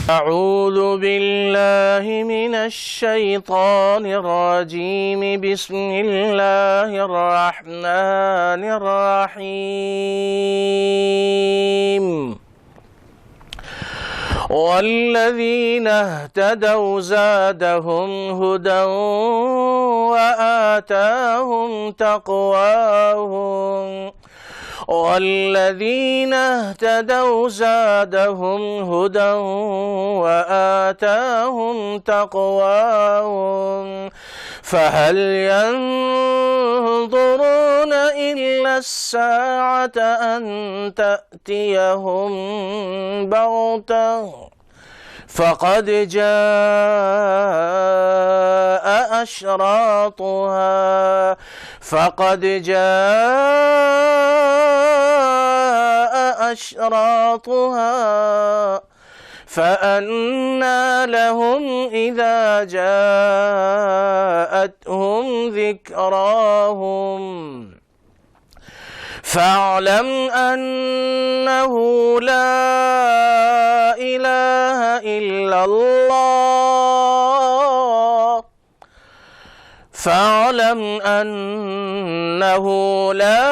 أعوذ بالله من الشيطان الرجيم بسم الله الرحمن الرحيم والذين اهتدوا زادهم هدى وآتاهم تقواهم والذين اهتدوا زادهم هدى وآتاهم تقواهم فهل ينظرون إلا الساعة أن تأتيهم بغتة فقد جاء أشراطها فأنى لهم إذا جاءتهم ذكراهم فاعلم أنه لا إله إلا الله فاعلم أنه لا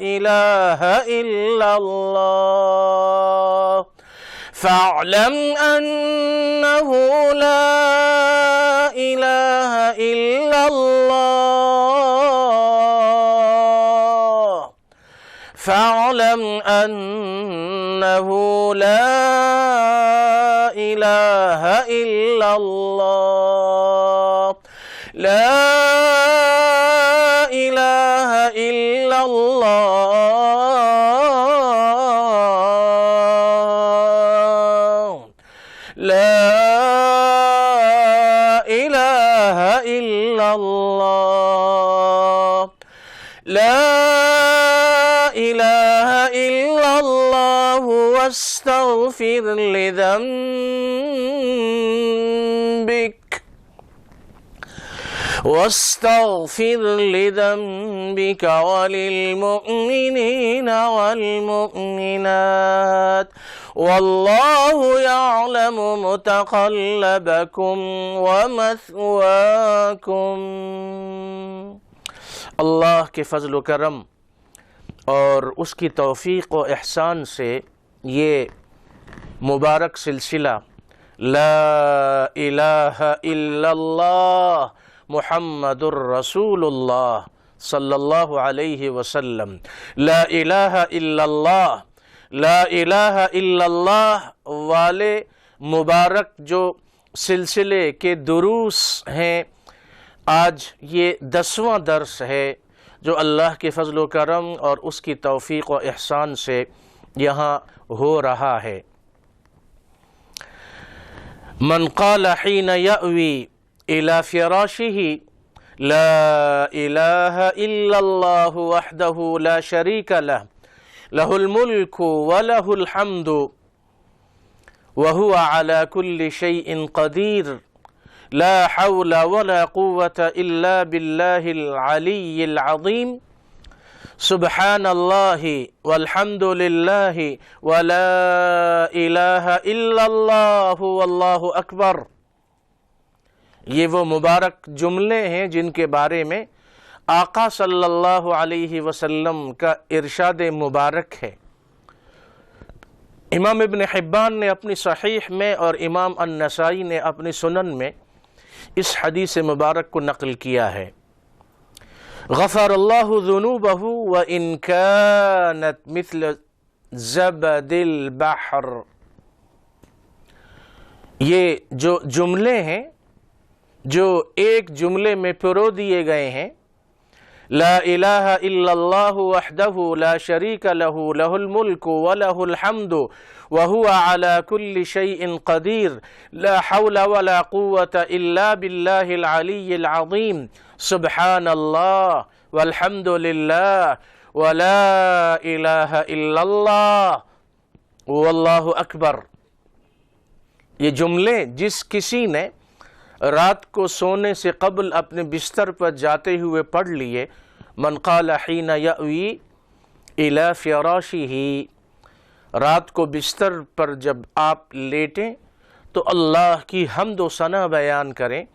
إله إلا الله فاعلم أنه لا إله إلا الله فاعلم أنه لا إله إلا الله لا إله إلا الله لا إله إلا الله لا إله إلا الله واستغفر لذنبك وللمؤمنين والمؤمنات والله يعلم متقلبكم ومثواكم۔ اللہ کے فضل و کرم اور اس کی توفیق و احسان سے یہ مبارک سلسلہ لا الہ الا اللہ محمد الرسول اللہ صلی اللہ علیہ وسلم، لا الہ الا اللہ، لا الہ الا اللہ والے مبارک جو سلسلے کے دروس ہیں، آج یہ 10واں درس ہے جو اللہ کے فضل و کرم اور اس کی توفیق و احسان سے یہاں ہو رہا ہے۔ من قال حين يأوي إلى فراشه لا إله إلا الله وحده لا شريك له له الملك وله الحمد وهو على كل شيء قدير لا حول ولا قوة إلا بالله العلي العظيم سبحان الله والحمد لله ولا إله إلا الله والله أكبر۔ یہ وہ مبارک جملے ہیں جن کے بارے میں آقا صلی اللہ علیہ وسلم کا ارشاد مبارک ہے۔ امام ابن حبان نے اپنی صحیح میں اور امام النسائی نے اپنی سنن میں اس حدیث مبارک کو نقل کیا ہے۔ غفر اللہ ذنوبہ وإن كانت مثل زبد البحر۔ یہ جو جملے ہیں جو ایک جملے میں پرو دیے گئے ہیں، لا الہ الا اللہ وحدہ لا شریک لہ لہ الملک ولہ الحمد وہو علی کل شیء قدیر لا حول ولا قوة الا باللہ العلی العظیم سبحان اللہ والحمد للہ ولا الہ الا اللہ واللہ اکبر۔ یہ جملے جس کسی نے رات کو سونے سے قبل اپنے بستر پر جاتے ہوئے پڑھ لیے، من قال حین یأوی الی فراشہ، رات کو بستر پر جب آپ لیٹیں تو اللہ کی حمد و ثنا بیان کریں،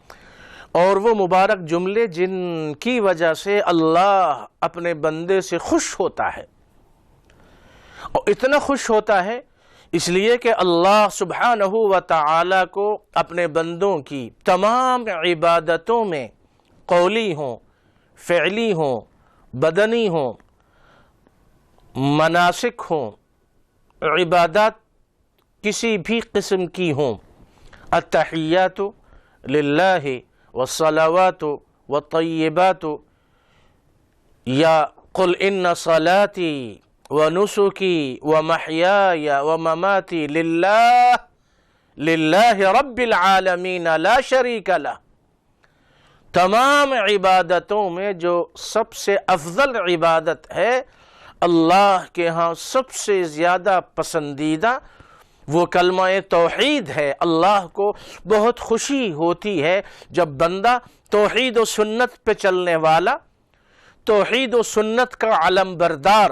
اور وہ مبارک جملے جن کی وجہ سے اللہ اپنے بندے سے خوش ہوتا ہے، اور اتنا خوش ہوتا ہے اس لیے کہ اللہ سبحانہ و تعالی کو اپنے بندوں کی تمام عبادتوں میں، قولی ہوں، فعلی ہوں، بدنی ہوں، مناسک ہوں، عبادات کسی بھی قسم کی ہوں، التحیات للہ والصلوات والطیبات، یا قل ان صلاتی ونسکی ومحیای ومماتی للہ رب العالمین لا شریک لہ، تمام عبادتوں میں جو سب سے افضل عبادت ہے، اللہ کے ہاں سب سے زیادہ پسندیدہ، وہ کلمہ توحید ہے۔ اللہ کو بہت خوشی ہوتی ہے جب بندہ توحید و سنت پہ چلنے والا، توحید و سنت کا علم بردار،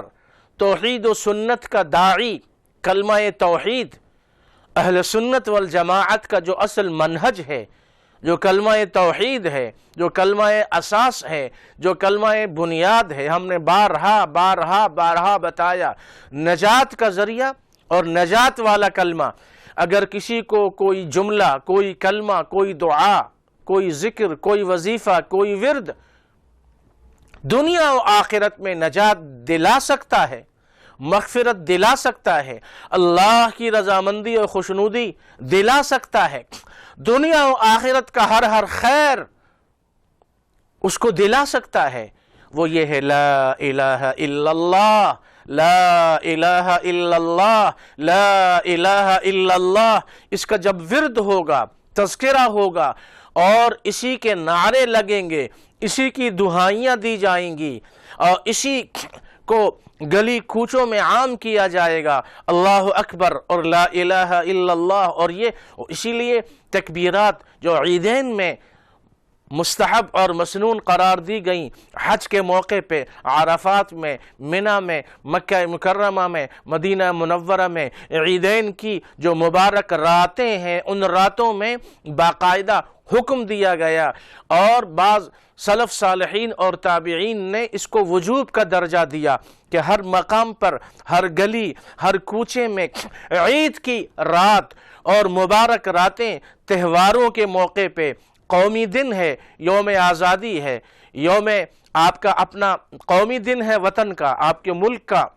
توحید و سنت کا داعی، کلمہ توحید اہل سنت والجماعت کا جو اصل منہج ہے، جو کلمہ توحید ہے، جو کلمہ اساس ہے، جو کلمہ بنیاد ہے، ہم نے بارہا بتایا، نجات کا ذریعہ اور نجات والا کلمہ۔ اگر کسی کو کوئی جملہ، کوئی کلمہ، کوئی دعا، کوئی ذکر، کوئی وظیفہ، کوئی ورد دنیا و آخرت میں نجات دلا سکتا ہے، مغفرت دلا سکتا ہے، اللہ کی رضامندی اور خوشنودی دلا سکتا ہے، دنیا و آخرت کا ہر خیر اس کو دلا سکتا ہے، وہ یہ ہے لا الہ الا اللہ، لا الہ الا اللہ، لا الہ الا اللہ۔ اس کا جب ورد ہوگا، تذکرہ ہوگا، اور اسی کے نعرے لگیں گے، اسی کی دہائیاں دی جائیں گی، اور اسی کو گلی کوچوں میں عام کیا جائے گا، اللہ اکبر اور لا الہ الا اللہ۔ اور اسی لیے تکبیرات جو عیدین میں مستحب اور مسنون قرار دی گئیں، حج کے موقع پہ، عرفات میں، منی میں، مکہ مکرمہ میں، مدینہ منورہ میں، عیدین کی جو مبارک راتیں ہیں، ان راتوں میں باقاعدہ حکم دیا گیا، اور بعض سلف صالحین اور تابعین نے اس کو وجوب کا درجہ دیا کہ ہر مقام پر، ہر گلی، ہر کوچے میں عید کی رات اور مبارک راتیں، تہواروں کے موقع پہ، قومی دن ہے، یوم آزادی ہے، یوم آپ کا اپنا قومی دن ہے وطن کا، آپ کے ملک کا،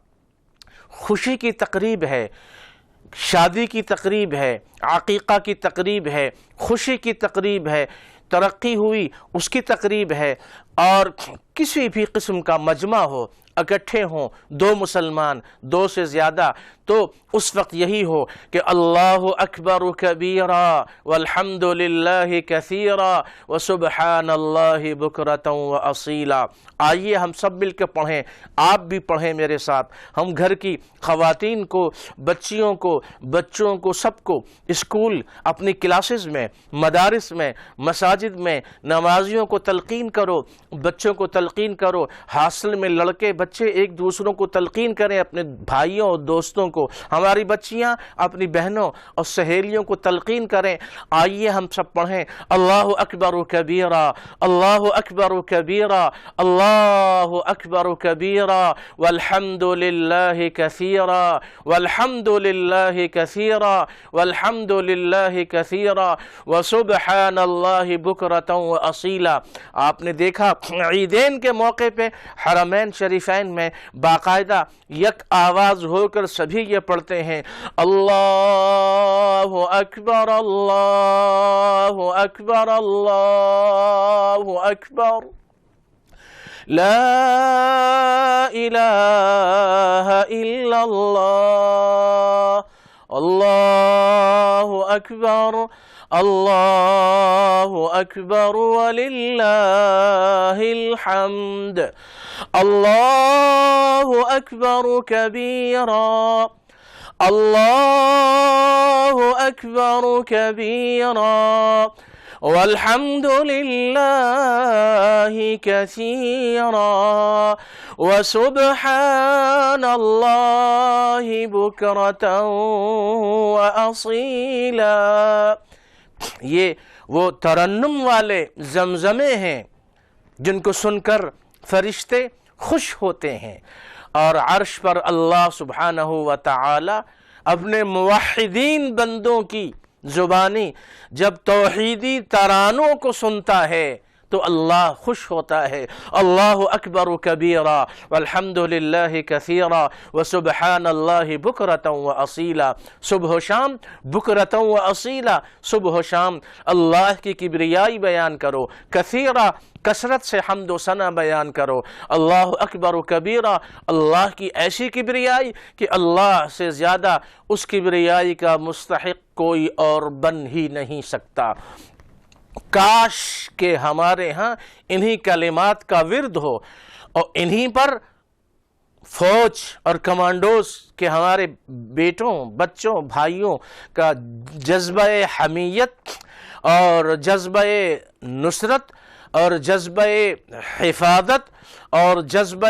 خوشی کی تقریب ہے، شادی کی تقریب ہے، عقیقہ کی تقریب ہے، خوشی کی تقریب ہے، ترقی ہوئی اس کی تقریب ہے، اور کسی بھی قسم کا مجمع ہو، اکٹھے ہوں دو مسلمان، دو سے زیادہ، تو اس وقت یہی ہو کہ اللہ اکبر کبیرا والحمد للہ کثیرا وسبحان اللہ بکرۃ واصیلا۔ آئیے ہم سب مل کے پڑھیں، آپ بھی پڑھیں میرے ساتھ، ہم گھر کی خواتین کو، بچیوں کو، بچوں کو، سب کو، اسکول، اپنی کلاسز میں، مدارس میں، مساجد میں، نمازیوں کو تلقین کرو، بچوں کو تلقین کرو، ہاسٹل میں لڑکے بچے ایک دوسروں کو تلقین کریں، اپنے بھائیوں اور دوستوں کو، ہماری بچیاں اپنی بہنوں اور سہیلیوں کو تلقین کریں۔ آئیے ہم سب پڑھیں، اللہ اکبر کبیرا، اللہ اکبر کبیرا، اللہ اکبر کبیرا والحمد للہ کثیرا، والحمد للہ کثیرا، والحمد للہ کثیرا وسبحان اللہ بکرۃ واصیلا۔ آپ نے دیکھا عیدین کے موقع پہ حرمین شریفین میں باقاعدہ یک آواز ہو کر سبھی یہ پڑھتے ہیں، اللہ اکبر اللہ اکبر اللہ اکبر، لا الہ الا اللہ، اللہ اکبر اللہ اکبر وللہ الحمد، اللہ اکبر کبیرا، اللہ اکبر کبیرا والحمد للہ کثیرا وسبحان اللہ بکرۃ واصیلا۔ یہ وہ ترنم والے زمزمے ہیں جن کو سن کر فرشتے خوش ہوتے ہیں، اور عرش پر اللہ سبحانہ و تعالی اپنے موحدین بندوں کی زبانی جب توحیدی ترانوں کو سنتا ہے تو اللہ خوش ہوتا ہے۔ اللہ اکبر کبیرا والحمد للہ کثیرا وسبحان اللہ بکرۃ واصیلا۔ صبح و شام بکرۃ واصیلا، صبح و شام اللہ کی کبریائی بیان کرو، کثیرا کثرت سے حمد و ثنا بیان کرو۔ اللہ اکبر کبیرا، اللہ کی ایسی کبریائی کہ اللہ سے زیادہ اس کبریائی کا مستحق کوئی اور بن ہی نہیں سکتا۔ کاش کہ ہمارے ہاں انہی کلمات کا ورد ہو اور انہی پر فوج اور کمانڈوز کے ہمارے بیٹوں، بچوں، بھائیوں کا جذبہ حمیت اور جذبہ نصرت اور جذبہ حفاظت اور جذبہ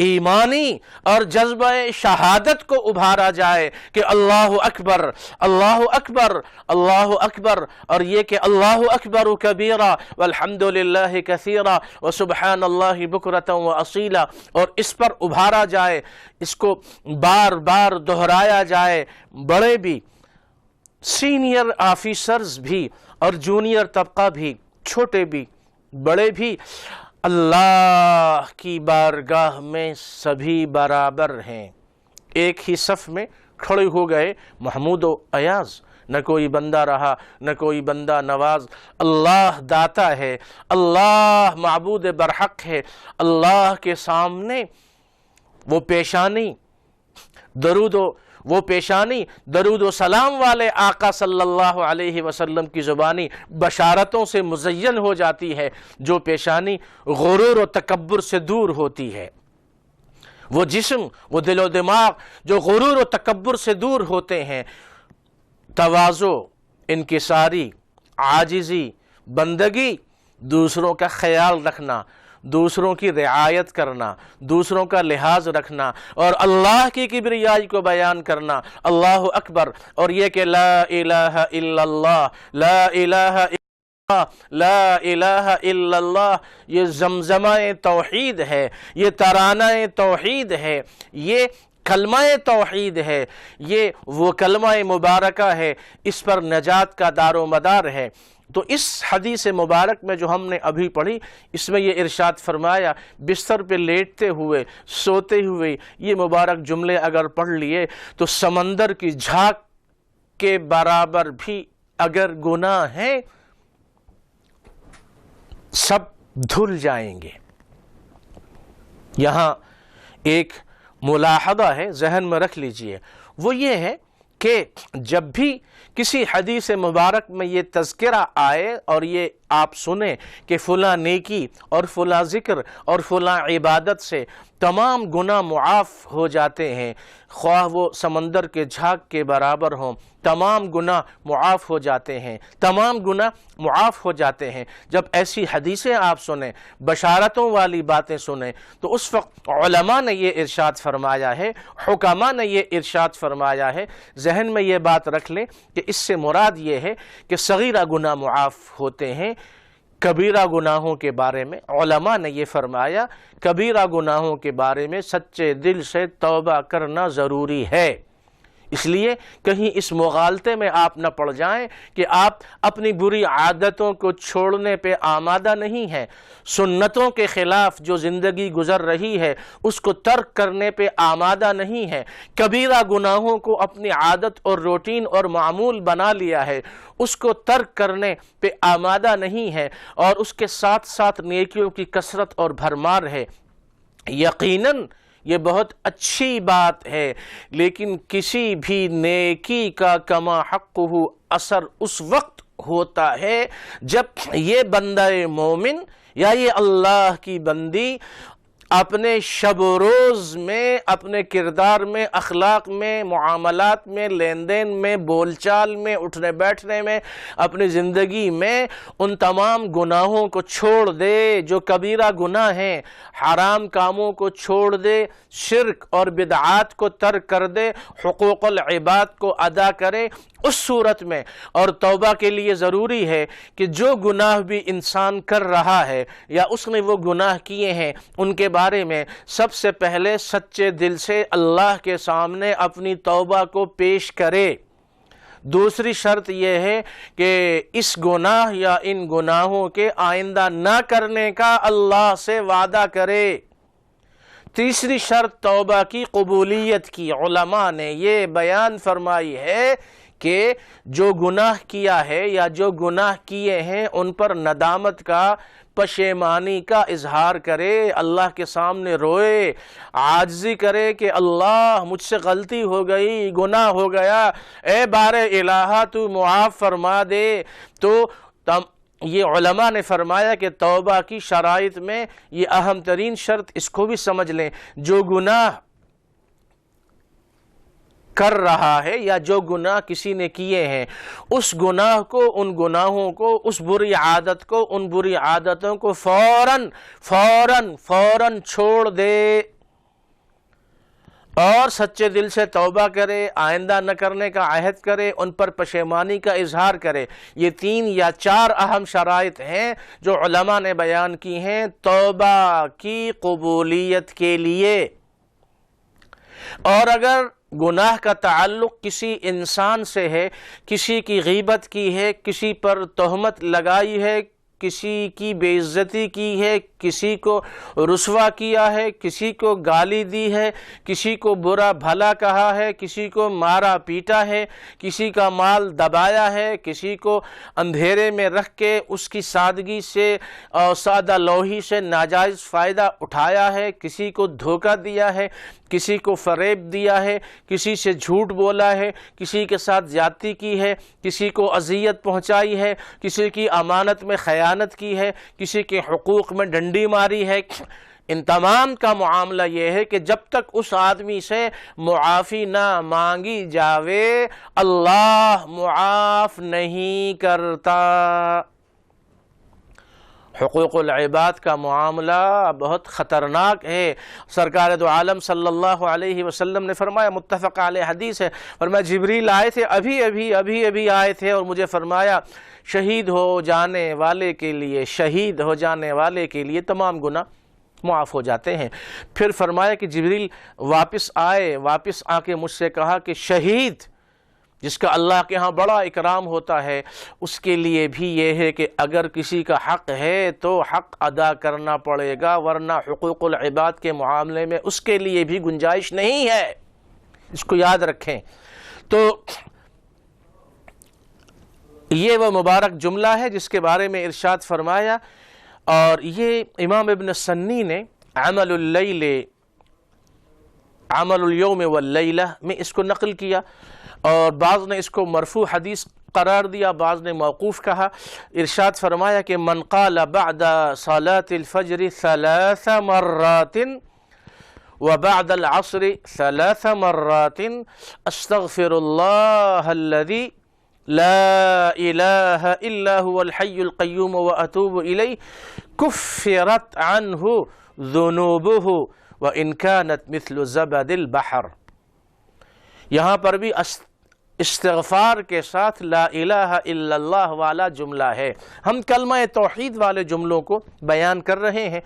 ایمانی اور جذبہ شہادت کو ابھارا جائے کہ اللہ اکبر، اللہ اکبر، اللہ اکبر، اور یہ کہ اللہ اکبر کبیرا والحمد للہ کثیرا وسبحان اللہ بکرۃ واصیلا، اور اس پر ابھارا جائے، اس کو بار بار دہرایا جائے۔ بڑے بھی، سینئر آفیسرز بھی اور جونیئر طبقہ بھی، چھوٹے بھی بڑے بھی، اللہ کی بارگاہ میں سبھی برابر ہیں۔ ایک ہی صف میں کھڑے ہو گئے محمود و ایاز، نہ کوئی بندہ رہا نہ کوئی بندہ نواز۔ اللہ داتا ہے، اللہ معبود برحق ہے۔ اللہ کے سامنے وہ پیشانی درود و سلام والے آقا صلی اللہ علیہ وسلم کی زبانی بشارتوں سے مزین ہو جاتی ہے۔ جو پیشانی غرور و تکبر سے دور ہوتی ہے، وہ جسم، وہ دل و دماغ جو غرور و تکبر سے دور ہوتے ہیں، تواضع، انکساری، عاجزی، بندگی، دوسروں کا خیال رکھنا، دوسروں کی رعایت کرنا، دوسروں کا لحاظ رکھنا، اور اللہ کی کبریائی کو بیان کرنا، اللہ اکبر، اور یہ کہ لا الہ الا اللہ، لا الہ الا اللہ، لا الہ الا اللہ، یہ زمزمہ توحید ہے، یہ ترانہ توحید ہے، یہ کلمہ توحید ہے، یہ وہ کلمہ مبارکہ ہے، اس پر نجات کا دار و مدار ہے۔ تو اس حدیث مبارک میں جو ہم نے ابھی پڑھی، اس میں یہ ارشاد فرمایا، بستر پہ لیٹتے ہوئے، سوتے ہوئے یہ مبارک جملے اگر پڑھ لیے تو سمندر کی جھاگ کے برابر بھی اگر گناہ ہیں سب دھل جائیں گے۔ یہاں ایک ملاحظہ ہے، ذہن میں رکھ لیجئے، وہ یہ ہے کہ جب بھی کسی حدیث مبارک میں یہ تذکرہ آئے اور یہ آپ سنیں کہ فلاں نیکی اور فلاں ذکر اور فلاں عبادت سے تمام گناہ معاف ہو جاتے ہیں، خواہ وہ سمندر کے جھاگ کے برابر ہوں، تمام گناہ معاف ہو جاتے ہیں، تمام گناہ معاف ہو جاتے ہیں۔ جب ایسی حدیثیں آپ سنیں، بشارتوں والی باتیں سنیں، تو اس وقت علماء نے یہ ارشاد فرمایا ہے، حکماء نے یہ ارشاد فرمایا ہے، ذہن میں یہ بات رکھ لیں کہ اس سے مراد یہ ہے کہ صغیرہ گناہ معاف ہوتے ہیں۔ کبیرہ گناہوں کے بارے میں علماء نے یہ فرمایا، کبیرہ گناہوں کے بارے میں سچے دل سے توبہ کرنا ضروری ہے۔ اس لیے کہیں اس مغالطے میں آپ نہ پڑ جائیں کہ آپ اپنی بری عادتوں کو چھوڑنے پہ آمادہ نہیں ہیں، سنتوں کے خلاف جو زندگی گزر رہی ہے اس کو ترک کرنے پہ آمادہ نہیں ہیں، کبیرہ گناہوں کو اپنی عادت اور روٹین اور معمول بنا لیا ہے، اس کو ترک کرنے پہ آمادہ نہیں ہے، اور اس کے ساتھ ساتھ نیکیوں کی کثرت اور بھرمار ہے۔ یقیناً یہ بہت اچھی بات ہے، لیکن کسی بھی نیکی کا کما حقہ اثر اس وقت ہوتا ہے جب یہ بندہ مومن یا یہ اللہ کی بندی اپنے شب و روز میں، اپنے کردار میں، اخلاق میں، معاملات میں، لین دین میں، بول چال میں، اٹھنے بیٹھنے میں، اپنی زندگی میں ان تمام گناہوں کو چھوڑ دے جو کبیرہ گناہ ہیں، حرام کاموں کو چھوڑ دے، شرک اور بدعات کو ترک کر دے، حقوق العباد کو ادا کرے، اس صورت میں۔ اور توبہ کے لیے ضروری ہے کہ جو گناہ بھی انسان کر رہا ہے یا اس نے وہ گناہ کیے ہیں ان کے بارے میں سب سے پہلے سچے دل سے اللہ کے سامنے اپنی توبہ کو پیش کرے۔ دوسری شرط یہ ہے کہ اس گناہ یا ان گناہوں کے آئندہ نہ کرنے کا اللہ سے وعدہ کرے۔ تیسری شرط توبہ کی قبولیت کی علماء نے یہ بیان فرمائی ہے کہ جو گناہ کیا ہے یا جو گناہ کیے ہیں ان پر ندامت کا، پشیمانی کا اظہار کرے، اللہ کے سامنے روئے، عاجزی کرے کہ اللہ مجھ سے غلطی ہو گئی، گناہ ہو گیا، اے بار الہ تو معاف فرما دے۔ تو یہ علماء نے فرمایا کہ توبہ کی شرائط میں یہ اہم ترین شرط اس کو بھی سمجھ لیں، جو گناہ کر رہا ہے یا جو گناہ کسی نے کیے ہیں اس گناہ کو، ان گناہوں کو، اس بری عادت کو، ان بری عادتوں کو فوراً چھوڑ دے اور سچے دل سے توبہ کرے، آئندہ نہ کرنے کا عہد کرے، ان پر پشیمانی کا اظہار کرے۔ یہ 3 یا 4 اہم شرائط ہیں جو علماء نے بیان کی ہیں توبہ کی قبولیت کے لیے۔ اور اگر گناہ کا تعلق کسی انسان سے ہے، کسی کی غیبت کی ہے، کسی پر تہمت لگائی ہے، کسی کی بے عزتی کی ہے، کسی کو رسوا کیا ہے، کسی کو گالی دی ہے، کسی کو برا بھلا کہا ہے، کسی کو مارا پیٹا ہے، کسی کا مال دبایا ہے، کسی کو اندھیرے میں رکھ کے اس کی سادگی سے اور سادہ لوحی سے ناجائز فائدہ اٹھایا ہے، کسی کو دھوکہ دیا ہے، کسی کو فریب دیا ہے، کسی سے جھوٹ بولا ہے، کسی کے ساتھ زیادتی کی ہے، کسی کو اذیت پہنچائی ہے، کسی کی امانت میں خیانت کی ہے، کسی کے حقوق میں ڈنڈی ماری ہے، ان تمام کا معاملہ یہ ہے کہ جب تک اس آدمی سے معافی نہ مانگی جاوے اللہ معاف نہیں کرتا۔ حقوق العباد کا معاملہ بہت خطرناک ہے۔ سرکار دو عالم صلی اللہ علیہ وسلم نے فرمایا، متفق علیہ حدیث ہے، فرمایا جبریل آئے تھے، ابھی آئے تھے اور مجھے فرمایا شہید ہو جانے والے کے لیے تمام گناہ معاف ہو جاتے ہیں۔ پھر فرمایا کہ جبریل واپس آ کے مجھ سے کہا کہ شہید جس کا اللہ کے ہاں بڑا اکرام ہوتا ہے اس کے لیے بھی یہ ہے کہ اگر کسی کا حق ہے تو حق ادا کرنا پڑے گا، ورنہ حقوق العباد کے معاملے میں اس کے لیے بھی گنجائش نہیں ہے۔ اس کو یاد رکھیں۔ تو یہ وہ مبارک جملہ ہے جس کے بارے میں ارشاد فرمایا، اور یہ امام ابن سنی نے عمل اليوم واللیلہ میں اس کو نقل کیا، اور بعض نے اس کو مرفوع حدیث قرار دیا، بعض نے موقوف کہا۔ ارشاد فرمایا کہ من قال بعد صلاة الفجر 3 مرات وبعد العصر 3 مرات استغفر اللہ الذي لا الہ الا هو الحی القیوم واتوب الیہ کفرت عنہ ذنوبہ وان كانت مثل زبد البحر۔ یہاں پر بھی استغفار کے ساتھ لا الہ الا اللہ والا جملہ ہے۔ ہم کلمہ توحید والے جملوں کو بیان کر رہے ہیں،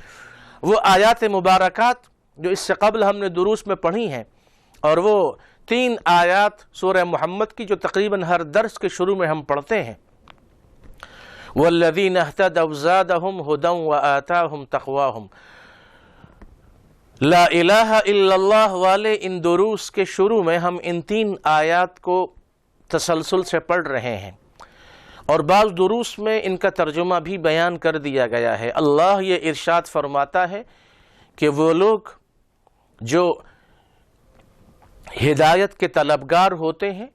وہ آیات مبارکات جو اس سے قبل ہم نے دروس میں پڑھی ہیں، اور وہ 3 آیات سورہ محمد کی جو تقریباً ہر درس کے شروع میں ہم پڑھتے ہیں، وَالَّذِينَ اهْتَدَوْا زَادَهُمْ هُدًى وَآتَاهُمْ تَقْوَاهُمْ۔ لا الہ الا اللہ والے ان دروس کے شروع میں ہم ان 3 آیات کو تسلسل سے پڑھ رہے ہیں، اور بعض دروس میں ان کا ترجمہ بھی بیان کر دیا گیا ہے۔ اللہ یہ ارشاد فرماتا ہے کہ وہ لوگ جو ہدایت کے طلبگار ہوتے ہیں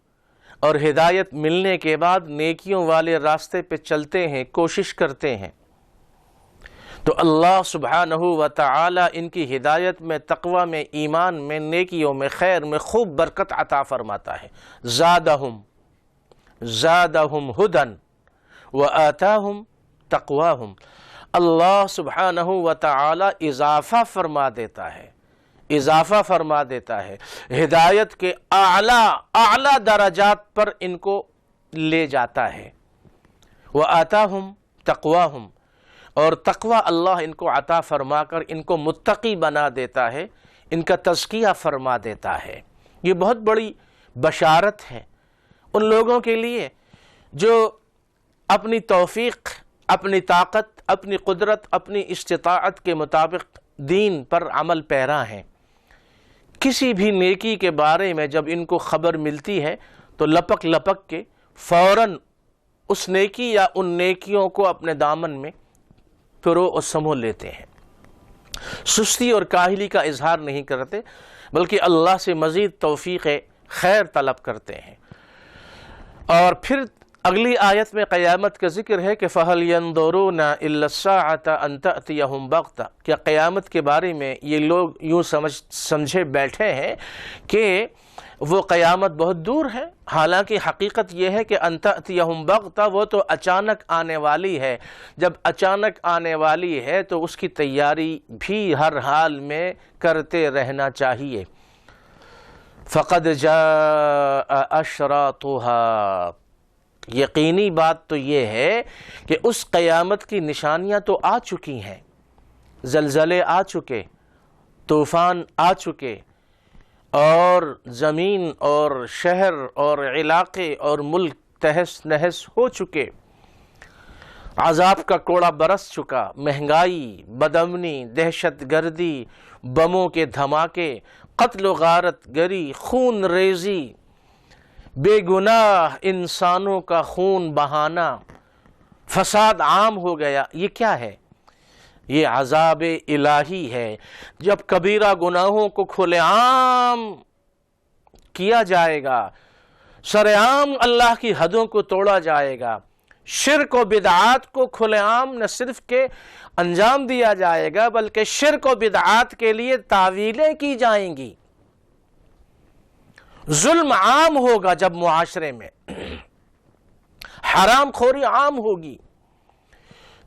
اور ہدایت ملنے کے بعد نیکیوں والے راستے پہ چلتے ہیں، کوشش کرتے ہیں، تو اللہ سبحانہ و تعالی ان کی ہدایت میں، تقوی میں، ایمان میں، نیکیوں میں، خیر میں خوب برکت عطا فرماتا ہے۔ زادہم ہدن وآتاہم تقواہم، اللہ سبحانہ و تعالی اضافہ فرما دیتا ہے، اضافہ فرما دیتا ہے، ہدایت کے اعلیٰ درجات پر ان کو لے جاتا ہے۔ وآتاہم تقواہم، اور تقوی اللہ ان کو عطا فرما کر ان کو متقی بنا دیتا ہے، ان کا تزکیہ فرما دیتا ہے۔ یہ بہت بڑی بشارت ہے ان لوگوں کے لیے جو اپنی توفیق، اپنی طاقت، اپنی قدرت، اپنی استطاعت کے مطابق دین پر عمل پیرا ہیں۔ کسی بھی نیکی کے بارے میں جب ان کو خبر ملتی ہے تو لپک لپک کے فوراً اس نیکی یا ان نیکیوں کو اپنے دامن میں پرو اور سمو لیتے ہیں، سستی اور کاہلی کا اظہار نہیں کرتے، بلکہ اللہ سے مزید توفیق خیر طلب کرتے ہیں۔ اور پھر اگلی آیت میں قیامت کا ذکر ہے کہ فَهَلْ يَنظُرُونَ إِلَّا السَّاعَةَ أَن تَأْتِيَهُمْ بَغْتَةً، کیا قیامت کے بارے میں یہ لوگ یوں سمجھے بیٹھے ہیں کہ وہ قیامت بہت دور ہے، حالانکہ حقیقت یہ ہے کہ أَن تَأْتِيَهُمْ بَغْتَةً، وہ تو اچانک آنے والی ہے۔ جب اچانک آنے والی ہے تو اس کی تیاری بھی ہر حال میں کرتے رہنا چاہیے۔ فَقَدْ جَاءَ أَشْرَاطُهَا، یقینی بات تو یہ ہے کہ اس قیامت کی نشانیاں تو آ چکی ہیں، زلزلے آ چکے، طوفان آ چکے، اور زمین اور شہر اور علاقے اور ملک تہس نہس ہو چکے، عذاب کا کوڑا برس چکا، مہنگائی، بدامنی، دہشت گردی، بموں کے دھماکے، قتل و غارت گری، خون ریزی، بے گناہ انسانوں کا خون بہانا، فساد عام ہو گیا۔ یہ کیا ہے؟ یہ عذاب الہی ہے۔ جب کبیرہ گناہوں کو کھلے عام کیا جائے گا، سر عام اللہ کی حدوں کو توڑا جائے گا، شرک و بدعات کو کھلے عام نہ صرف کہ انجام دیا جائے گا بلکہ شرک و بدعات کے لیے تعویلیں کی جائیں گی۔ ظلم عام ہوگا جب معاشرے میں، حرام خوری عام ہوگی،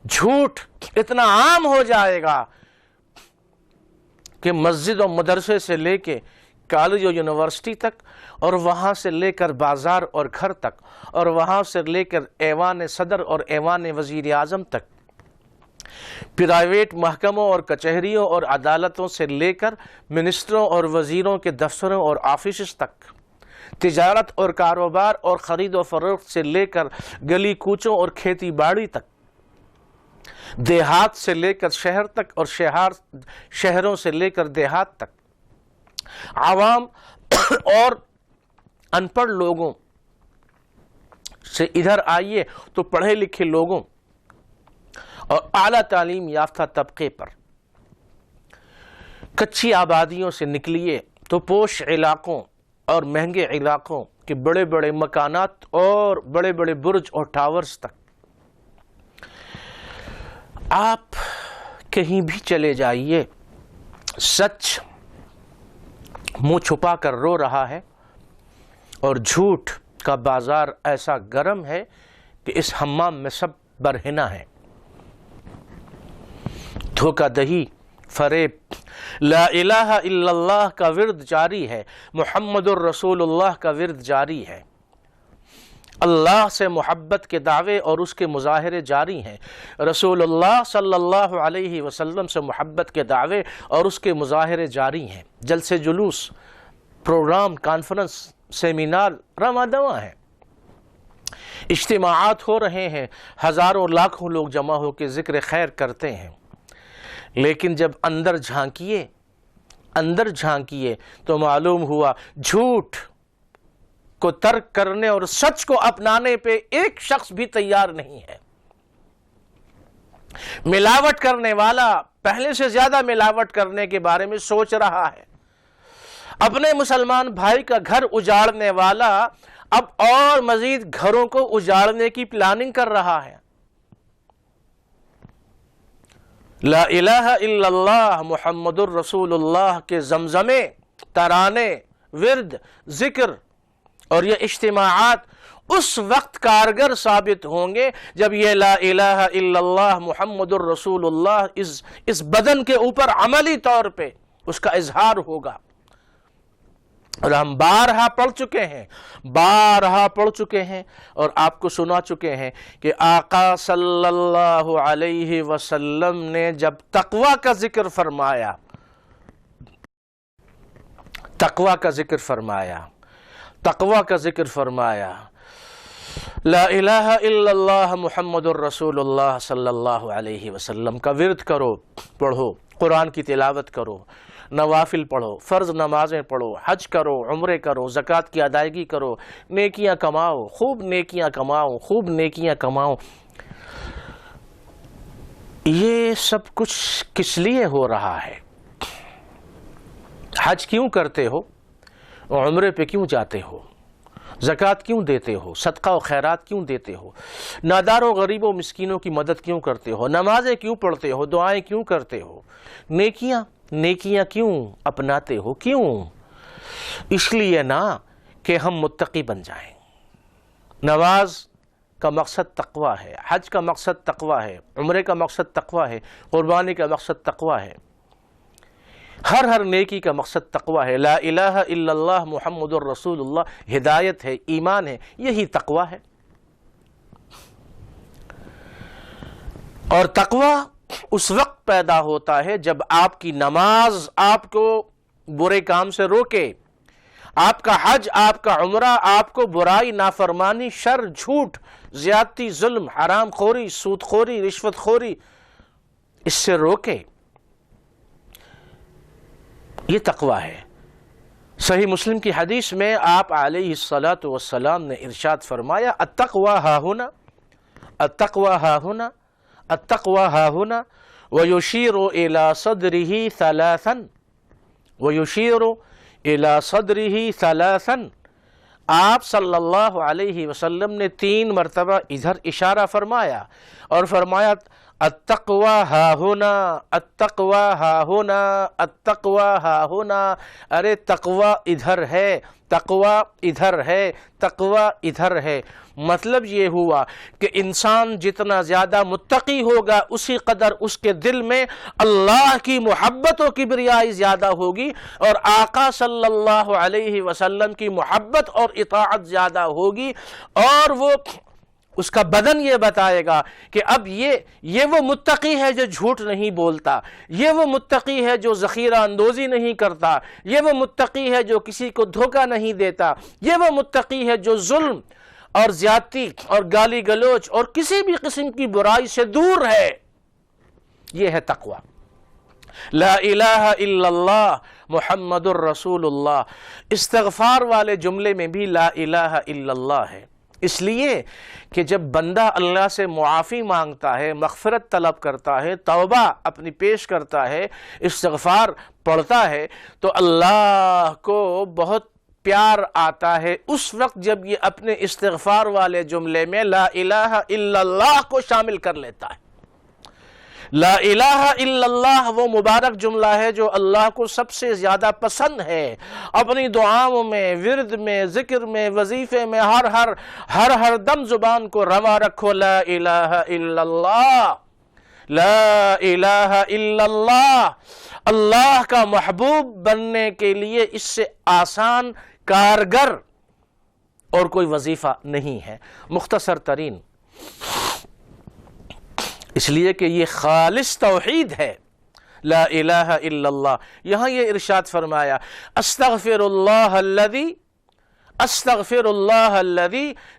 جھوٹ اتنا عام ہو جائے گا کہ مسجد و مدرسے سے لے کے کالج و یونیورسٹی تک، اور وہاں سے لے کر بازار اور گھر تک، اور وہاں سے لے کر ایوان صدر اور ایوان وزیر اعظم تک، پرائیویٹ محکموں اور کچہریوں اور عدالتوں سے لے کر منسٹروں اور وزیروں کے دفتروں اور آفیسز تک، تجارت اور کاروبار اور خرید و فروخت سے لے کر گلی کوچوں اور کھیتی باڑی تک، دیہات سے لے کر شہر تک اور شہروں سے لے کر دیہات تک، عوام اور ان پڑھ لوگوں سے ادھر آئیے تو پڑھے لکھے لوگوں اور اعلیٰ تعلیم یافتہ طبقے پر، کچی آبادیوں سے نکلیے تو پوش علاقوں اور مہنگے علاقوں کے بڑے بڑے مکانات اور بڑے بڑے برج اور ٹاورز تک، آپ کہیں بھی چلے جائیے، سچ منہ چھپا کر رو رہا ہے، اور جھوٹ کا بازار ایسا گرم ہے کہ اس حمام میں سب برہنہ ہیں۔ دھوکہ دہی، فریب، لا الہ الا اللہ کا ورد جاری ہے، محمد الرسول اللہ کا ورد جاری ہے، اللہ سے محبت کے دعوے اور اس کے مظاہرے جاری ہیں، رسول اللہ صلی اللہ علیہ وسلم سے محبت کے دعوے اور اس کے مظاہرے جاری ہیں، جلسے جلوس، پروگرام، کانفرنس، سیمینار رواں دواں ہیں، اجتماعات ہو رہے ہیں، ہزاروں لاکھوں لوگ جمع ہو کے ذکر خیر کرتے ہیں، لیکن جب اندر جھانکیے تو معلوم ہوا جھوٹ کو ترک کرنے اور سچ کو اپنانے پہ ایک شخص بھی تیار نہیں ہے۔ ملاوٹ کرنے والا پہلے سے زیادہ ملاوٹ کرنے کے بارے میں سوچ رہا ہے، اپنے مسلمان بھائی کا گھر اجاڑنے والا اب اور مزید گھروں کو اجاڑنے کی پلاننگ کر رہا ہے۔ لا الہ الا اللہ محمد الرسول اللہ کے زمزمے، ترانے، ورد، ذکر اور یہ اجتماعات اس وقت کارگر ثابت ہوں گے جب یہ لا الہ الا اللہ محمد الرسول اللہ اس بدن کے اوپر عملی طور پہ اس کا اظہار ہوگا۔ اور ہم بارہا پڑھ چکے ہیں اور آپ کو سنا چکے ہیں کہ آقا صلی اللہ علیہ وسلم نے جب تقوی کا ذکر فرمایا، تقوی کا ذکر فرمایا، لا الہ الا اللہ محمد الرسول اللہ صلی اللہ علیہ وسلم کا ورد کرو، پڑھو، قرآن کی تلاوت کرو، نوافل پڑھو، فرض نمازیں پڑھو، حج کرو، عمرے کرو، زکوٰۃ کی ادائیگی کرو، نیکیاں کماؤ، خوب نیکیاں کماؤ۔ یہ سب کچھ کس لیے ہو رہا ہے؟ حج کیوں کرتے ہو؟ عمرے پہ کیوں جاتے ہو؟ زکوٰۃ کیوں دیتے ہو؟ صدقہ و خیرات کیوں دیتے ہو؟ ناداروں، غریبوں، مسکینوں کی مدد کیوں کرتے ہو؟ نمازیں کیوں پڑھتے ہو؟ دعائیں کیوں کرتے ہو؟ نیکیاں کیوں اپناتے ہو؟ کیوں؟ اس لیے نا کہ ہم متقی بن جائیں۔ نماز کا مقصد تقوی ہے، حج کا مقصد تقوی ہے، عمرے کا مقصد تقوی ہے، قربانی کا مقصد تقوی ہے، ہر نیکی کا مقصد تقوی ہے۔ لا الہ الا اللہ محمد الرسول اللہ ہدایت ہے، ایمان ہے، یہی تقوی ہے۔ اور تقوی اس وقت پیدا ہوتا ہے جب آپ کی نماز آپ کو برے کام سے روکے، آپ کا حج، آپ کا عمرہ آپ کو برائی، نافرمانی، شر، جھوٹ، زیادتی، ظلم، حرام خوری، سود خوری، رشوت خوری اس سے روکے۔ یہ تقوی ہے۔ صحیح مسلم کی حدیث میں آپ علیہ الصلاۃ والسلام نے ارشاد فرمایا، التقوی ہاہنا، التقوی ہاہنا، التقوی ہاہنا، ویشیر الی صدرہ ثلاثا، ویشیر الی صدرہ ثلاثا۔ آپ صلی اللہ علیہ وسلم نے 3 مرتبہ ادھر اشارہ فرمایا اور فرمایا التقوی ہاہنا، التقوی ہاہنا، التقوی ہاہنا۔ ارے تقوی ادھر ہے، تقوی ادھر ہے، تقوی ادھر ہے۔ مطلب یہ ہوا کہ انسان جتنا زیادہ متقی ہوگا اسی قدر اس کے دل میں اللہ کی محبت و کبریائی زیادہ ہوگی، اور آقا صلی اللہ علیہ وسلم کی محبت اور اطاعت زیادہ ہوگی، اور وہ اس کا بدن یہ بتائے گا کہ اب یہ وہ متقی ہے جو جھوٹ نہیں بولتا، یہ وہ متقی ہے جو ذخیرہ اندوزی نہیں کرتا، یہ وہ متقی ہے جو کسی کو دھوکہ نہیں دیتا، یہ وہ متقی ہے جو ظلم اور زیادتی اور گالی گلوچ اور کسی بھی قسم کی برائی سے دور ہے۔ یہ ہے تقوی۔ لا الہ الا اللہ محمد الرسول اللہ۔ استغفار والے جملے میں بھی لا الہ الا اللہ ہے، اس لیے کہ جب بندہ اللہ سے معافی مانگتا ہے، مغفرت طلب کرتا ہے، توبہ اپنی پیش کرتا ہے، استغفار پڑھتا ہے، تو اللہ کو بہت پیار آتا ہے اس وقت جب یہ اپنے استغفار والے جملے میں لا الہ الا اللہ کو شامل کر لیتا ہے۔ لا الہ الا اللہ وہ مبارک جملہ ہے جو اللہ کو سب سے زیادہ پسند ہے۔ اپنی دعاؤں میں، ورد میں، ذکر میں، وظیفے میں، ہر دم زبان کو روا رکھو، لا الہ الا اللہ، لا الہ الا اللہ۔ اللہ کا محبوب بننے کے لیے اس سے آسان، کارگر اور کوئی وظیفہ نہیں ہے۔ مختصر ترین، اس لیے کہ یہ خالص توحید ہے، لا الہ الا اللہ۔ یہاں یہ ارشاد فرمایا، استغفر اللہ الذی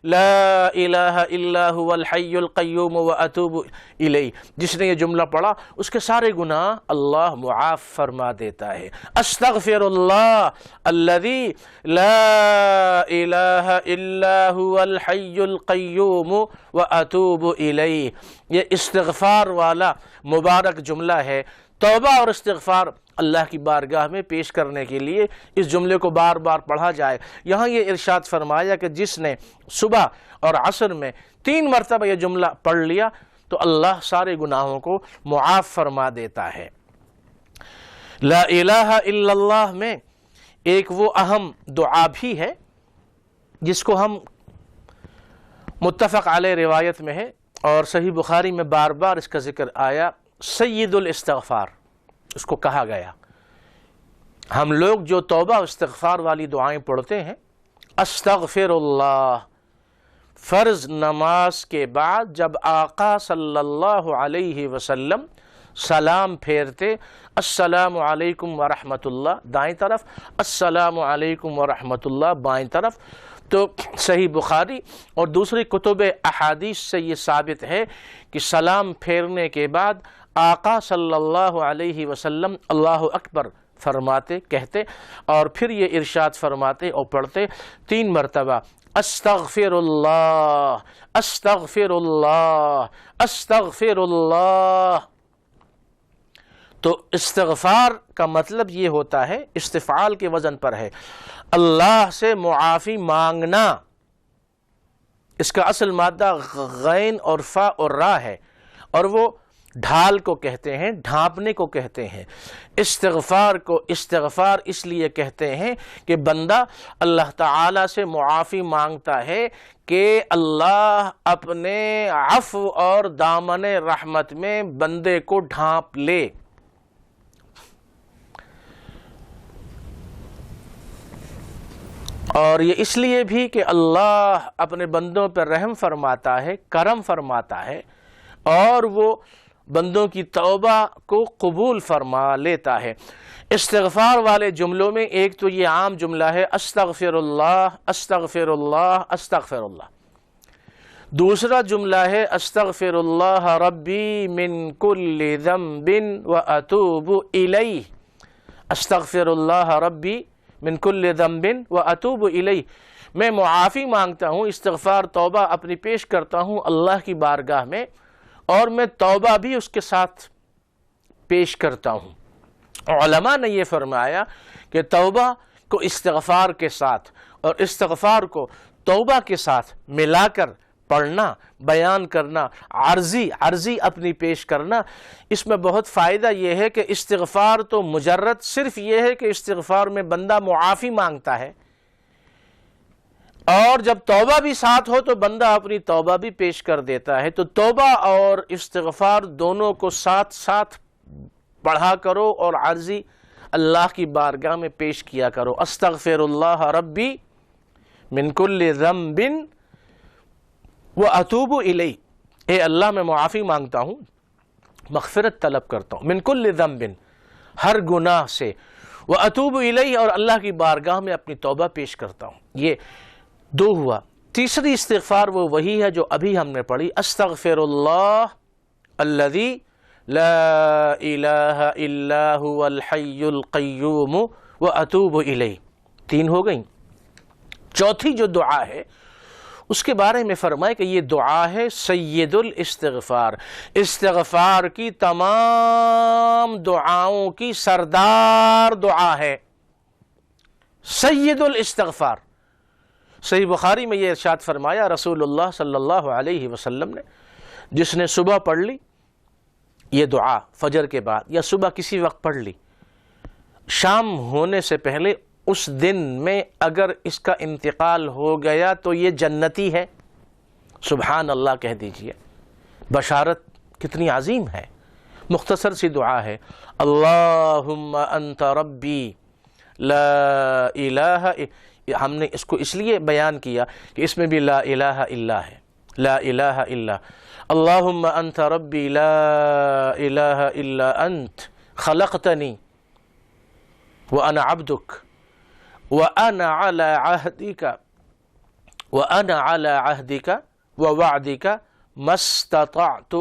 لا الہ الا هو الحی القیوم واتوب الیہ۔ جس نے یہ جملہ پڑھا اس کے سارے گناہ اللہ معاف فرما دیتا ہے۔ استغفر اللہ الذی لا الہ الا هو الحی القیوم واتوب الیہ۔ یہ استغفار والا مبارک جملہ ہے۔ توبہ اور استغفار اللہ کی بارگاہ میں پیش کرنے کے لیے اس جملے کو بار بار پڑھا جائے۔ یہاں یہ ارشاد فرمایا کہ جس نے صبح اور عصر میں 3 مرتبہ یہ جملہ پڑھ لیا تو اللہ سارے گناہوں کو معاف فرما دیتا ہے۔ لا الہ الا اللہ میں ایک وہ اہم دعا بھی ہے جس کو ہم متفق علیہ روایت میں ہے اور صحیح بخاری میں بار بار اس کا ذکر آیا، سید الاستغفار اس کو کہا گیا۔ ہم لوگ جو توبہ استغفار والی دعائیں پڑھتے ہیں، استغفر اللہ، فرض نماز کے بعد جب آقا صلی اللہ علیہ وسلم سلام پھیرتے، السلام علیکم ورحمۃ اللہ دائیں طرف، السلام علیکم ورحمۃ اللہ بائیں طرف، تو صحیح بخاری اور دوسری کتب احادیث سے یہ ثابت ہے کہ سلام پھیرنے کے بعد آقا صلی اللہ علیہ وسلم اللہ اکبر فرماتے، کہتے، اور پھر یہ ارشاد فرماتے اور پڑھتے 3 مرتبہ، استغفر اللہ استغفر اللہ استغفر اللہ۔ تو استغفار کا مطلب یہ ہوتا ہے، استفعال کے وزن پر ہے، اللہ سے معافی مانگنا۔ اس کا اصل مادہ غین اور فا اور را ہے، اور وہ ڈھال کو کہتے ہیں، ڈھانپنے کو کہتے ہیں۔ استغفار کو استغفار اس لیے کہتے ہیں کہ بندہ اللہ تعالی سے معافی مانگتا ہے کہ اللہ اپنے عفو اور دامن رحمت میں بندے کو ڈھانپ لے۔ اور یہ اس لیے بھی کہ اللہ اپنے بندوں پر رحم فرماتا ہے، کرم فرماتا ہے، اور وہ بندوں کی توبہ کو قبول فرما لیتا ہے۔ استغفار والے جملوں میں ایک تو یہ عام جملہ ہے، استغفر اللہ استغفر اللہ استغفر اللہ۔ دوسرا جملہ ہے، استغفر اللہ ربی من کل ذنب واتوب الیہ، استغفر اللہ ربی من کل ذنب واتوب الیہ، میں معافی مانگتا ہوں، استغفار توبہ اپنی پیش کرتا ہوں اللہ کی بارگاہ میں، اور میں توبہ بھی اس کے ساتھ پیش کرتا ہوں۔ علماء نے یہ فرمایا کہ توبہ کو استغفار کے ساتھ اور استغفار کو توبہ کے ساتھ ملا کر پڑھنا، بیان کرنا، عرضی اپنی پیش کرنا، اس میں بہت فائدہ یہ ہے کہ استغفار تو مجرد صرف یہ ہے کہ استغفار میں بندہ معافی مانگتا ہے، اور جب توبہ بھی ساتھ ہو تو بندہ اپنی توبہ بھی پیش کر دیتا ہے۔ تو توبہ اور استغفار دونوں کو ساتھ ساتھ پڑھا کرو اور عرضی اللہ کی بارگاہ میں پیش کیا کرو۔ استغفر اللہ ربی من کل ذنب واتوب الیہ، اے اللہ میں معافی مانگتا ہوں، مغفرت طلب کرتا ہوں، من کل ذنب، ہر گناہ سے، واتوب الیہ، اور اللہ کی بارگاہ میں اپنی توبہ پیش کرتا ہوں۔ یہ 2 ہوا۔ تیسری استغفار وہ وہی ہے جو ابھی ہم نے پڑھی، استغفر اللہ الذی لا الہ الا هو الحی القیوم واتوب الیہ۔ 3 ہو گئیں۔ چوتھی جو دعا ہے اس کے بارے میں فرمائے کہ یہ دعا ہے سید الاستغفار، استغفار کی تمام دعاؤں کی سردار دعا ہے، سید الاستغفار۔ صحیح بخاری میں یہ ارشاد فرمایا رسول اللہ صلی اللہ علیہ وسلم نے، جس نے صبح پڑھ لی یہ دعا فجر کے بعد، یا صبح کسی وقت پڑھ لی، شام ہونے سے پہلے اس دن میں اگر اس کا انتقال ہو گیا تو یہ جنتی ہے، سبحان اللہ کہہ دیجئے۔ بشارت کتنی عظیم ہے، مختصر سی دعا ہے، اللہم انت ربی لا الہ، ہم نے اس کو اس لیے بیان کیا کہ اس میں بھی لا الہ الا ہے، لا الہ الا، اللہم انت ربی لا الہ الا انت خلقتنی وانا عبدک وانا علی عہدک ووعدک ما استطعت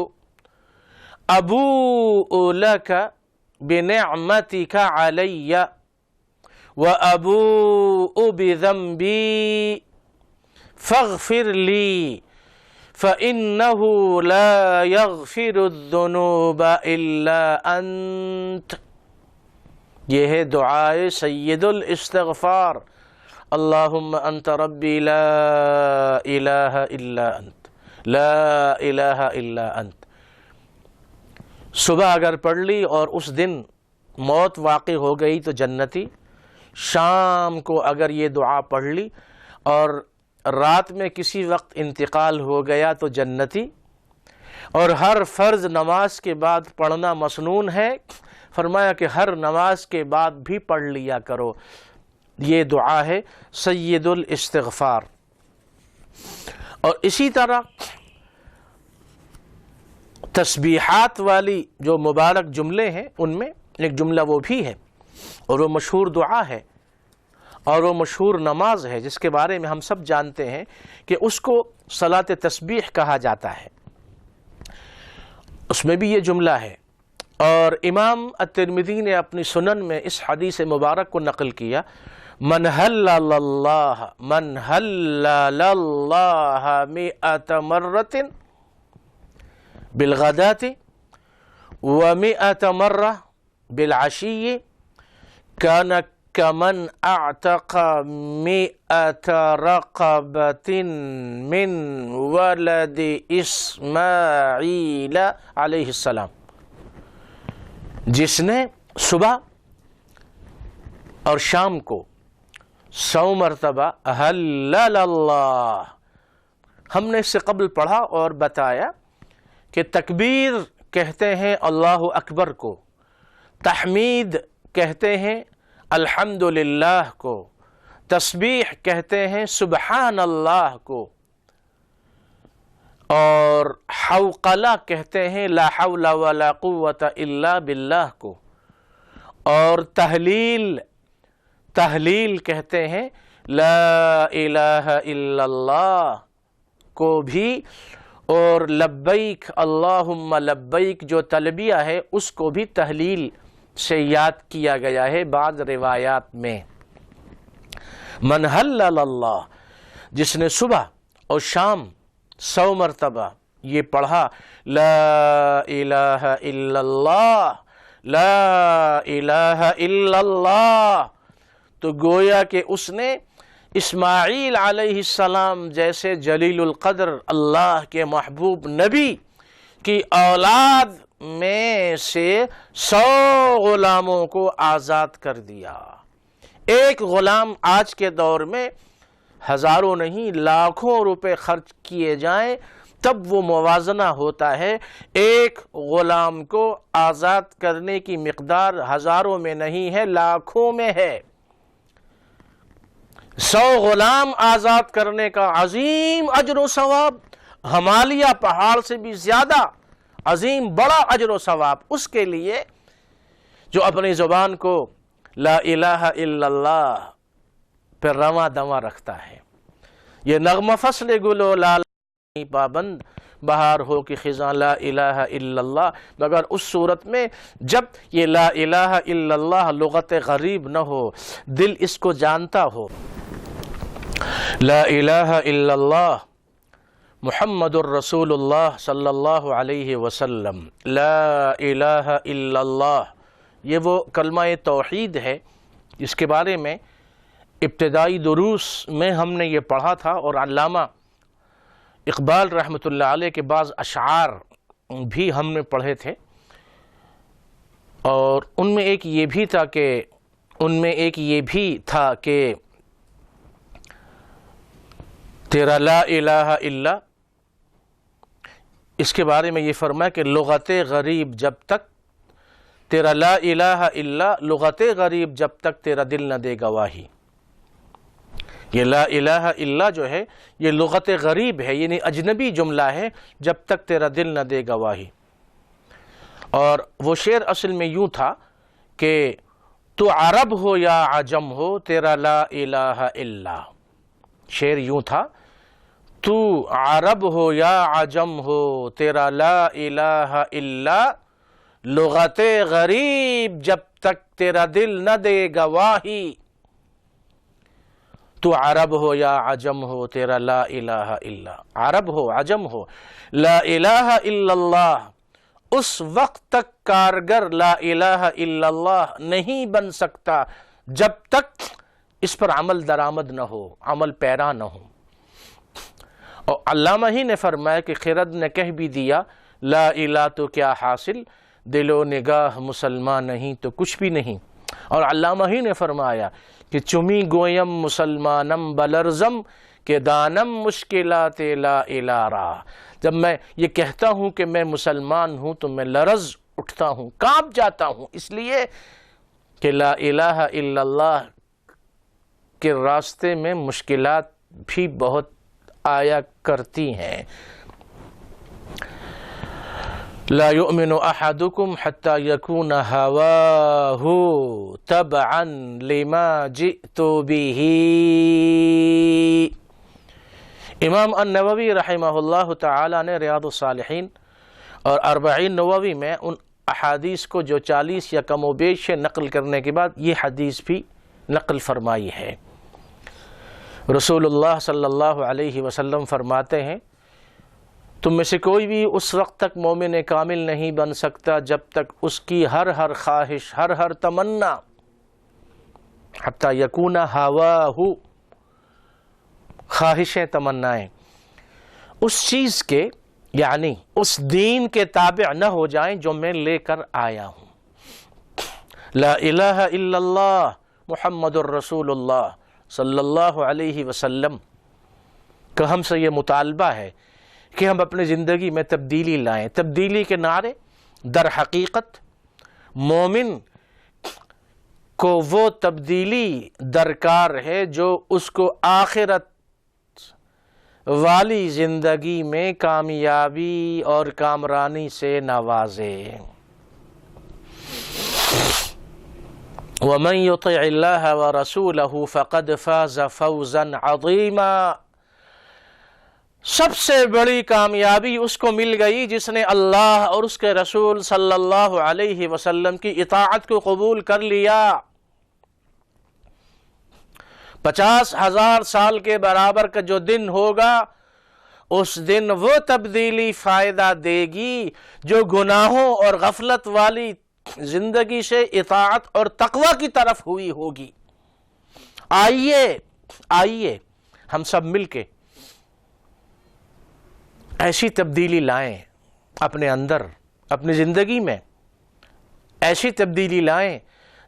ابوء لک بنعمتک علی وابوء بذنبی فاغفر لی فإنه لا يغفر الذنوب الا انت۔ یہ ہے دعائے سید الاستغفار، اللہم انت ربی لا الہ الا انت، لا الہ الا انت، صبح اگر پڑھ لی اور اس دن موت واقع ہو گئی تو جنتی، شام کو اگر یہ دعا پڑھ لی اور رات میں کسی وقت انتقال ہو گیا تو جنتی، اور ہر فرض نماز کے بعد پڑھنا مسنون ہے، فرمایا کہ ہر نماز کے بعد بھی پڑھ لیا کرو۔ یہ دعا ہے سید الاستغفار۔ اور اسی طرح تسبیحات والی جو مبارک جملے ہیں ان میں ایک جملہ وہ بھی ہے، اور وہ مشہور دعا ہے اور وہ مشہور نماز ہے جس کے بارے میں ہم سب جانتے ہیں کہ اس کو صلاۃ تسبیح کہا جاتا ہے۔ اس میں بھی یہ جملہ ہے، اور امام الترمذی نے اپنی سنن میں اس حدیث مبارک کو نقل کیا، من حلل اللہ مئۃ مرۃ بالغداۃ ومئۃ مرہ بالعشی کان کمن اعتق مئۃ رقبۃ من ولد اسماعیل علیہ السلام۔ جس نے صبح اور شام کو 100 مرتبہ حلل اللہ، ہم نے اس سے قبل پڑھا اور بتایا کہ تکبیر کہتے ہیں اللہ اکبر کو، تحمید کہتے ہیں الحمدللہ کو، تسبیح کہتے ہیں سبحان اللہ کو، اور حوقلہ کہتے ہیں لا حول ولا قوة الا باللہ کو، اور تہلیل کہتے ہیں لا الہ الا اللہ کو بھی، اور لبیک اللہم لبیک جو تلبیہ ہے اس کو بھی تہلیل سے یاد کیا گیا ہے بعض روایات میں۔ من حلل اللہ، جس نے صبح اور شام 100 مرتبہ یہ پڑھا لا الہ الا اللہ لا الہ الا اللہ، تو گویا کہ اس نے اسماعیل علیہ السلام جیسے جلیل القدر اللہ کے محبوب نبی کی اولاد میں سے 100 غلاموں کو آزاد کر دیا۔ ایک غلام آج کے دور میں ہزاروں نہیں لاکھوں روپے خرچ کیے جائیں تب وہ موازنہ ہوتا ہے، ایک غلام کو آزاد کرنے کی مقدار ہزاروں میں نہیں ہے، لاکھوں میں ہے۔ 100 غلام آزاد کرنے کا عظیم اجر و ثواب، ہمالیہ پہاڑ سے بھی زیادہ عظیم بڑا اجر و ثواب اس کے لیے جو اپنی زبان کو لا الہ الا اللہ پر رواں دواں رکھتا ہے۔ یہ نغمہ فصل گلو لال پابند بہار ہو کہ خزاں لا الہ الا اللہ، مگر اس صورت میں جب یہ لا الہ الا اللہ لغت غریب نہ ہو، دل اس کو جانتا ہو لا الہ الا اللہ محمد الرسول اللہ صلی اللہ علیہ وسلم، لا الہ الا اللہ، یہ وہ کلمہ توحید ہے جس کے بارے میں ابتدائی دروس میں ہم نے یہ پڑھا تھا، اور علامہ اقبال رحمۃ اللہ علیہ کے بعض اشعار بھی ہم نے پڑھے تھے، اور ان میں ایک یہ بھی تھا کہ تیرا لا الہ الا، اس کے بارے میں یہ فرمایا کہ لغت غریب جب تک تیرا لا الہ الا، لغت غریب جب تک تیرا دل نہ دے گواہی۔ یہ لا الہ الا جو ہے یہ لغت غریب ہے، یعنی اجنبی جملہ ہے، جب تک تیرا دل نہ دے گواہی۔ اور وہ شعر اصل میں یوں تھا کہ تو عرب ہو یا عجم ہو تیرا لا الہ الا، شعر یوں تھا تو عرب ہو یا عجم ہو تیرا لا الہ الا، لغت غریب جب تک تیرا دل نہ دے گواہی، تو عرب ہو یا عجم ہو تیرا لا الہ الا، عرب ہو عجم ہو لا الہ الا اللہ اس وقت تک کارگر لا الہ الا اللہ نہیں بن سکتا جب تک اس پر عمل درآمد نہ ہو، عمل پیرا نہ ہو۔ اور علامہ ہی نے فرمایا کہ خرد نے کہہ بھی دیا لا الہ تو کیا حاصل، دل و نگاہ مسلمان نہیں تو کچھ بھی نہیں۔ اور علامہ ہی نے فرمایا کہ چمی گویم مسلمانم بلرزم کہ دانم مشکلات لا الہ را، جب میں یہ کہتا ہوں کہ میں مسلمان ہوں تو میں لرز اٹھتا ہوں، کانپ جاتا ہوں، اس لیے کہ لا الہ الا اللہ کے راستے میں مشکلات بھی بہت آیا کرتی ہیں۔ لا يؤمن احدكم حتى يكون هواه تبعا لما جئت به۔ امام النووی رحمہ اللہ تعالی نے ریاض الصالحین اور 40 نووی میں ان احادیث کو جو 40 یا کم و بیش نقل کرنے کے بعد یہ حدیث بھی نقل فرمائی ہے۔ رسول اللہ صلی اللہ علیہ وسلم فرماتے ہیں تم میں سے کوئی بھی اس وقت تک مومن کامل نہیں بن سکتا جب تک اس کی ہر خواہش، ہر تمنا حتی یکون ہواہ، خواہشیں تمنائیں اس چیز کے یعنی اس دین کے تابع نہ ہو جائیں جو میں لے کر آیا ہوں۔ لا الہ الا اللہ محمد الرسول اللہ صلی اللہ علیہ وسلم کا ہم سے یہ مطالبہ ہے کہ ہم اپنی زندگی میں تبدیلی لائیں۔ تبدیلی کے نعرے در حقیقت مومن کو وہ تبدیلی درکار ہے جو اس کو آخرت والی زندگی میں کامیابی اور کامرانی سے نوازے۔ وَمَن يُطِعِ اللَّهَ وَرَسُولَهُ فَقَدْ فَازَ فَوْزًا عَظِيمًا۔ سب سے بڑی کامیابی اس کو مل گئی جس نے اللہ اور اس کے رسول صلی اللہ علیہ وسلم کی اطاعت کو قبول کر لیا۔ 50,000 سال کے برابر کا جو دن ہوگا اس دن وہ تبدیلی فائدہ دے گی جو گناہوں اور غفلت والی زندگی سے اطاعت اور تقوی کی طرف ہوئی ہوگی۔ آئیے ہم سب مل کے ایسی تبدیلی لائیں اپنے اندر، اپنی زندگی میں ایسی تبدیلی لائیں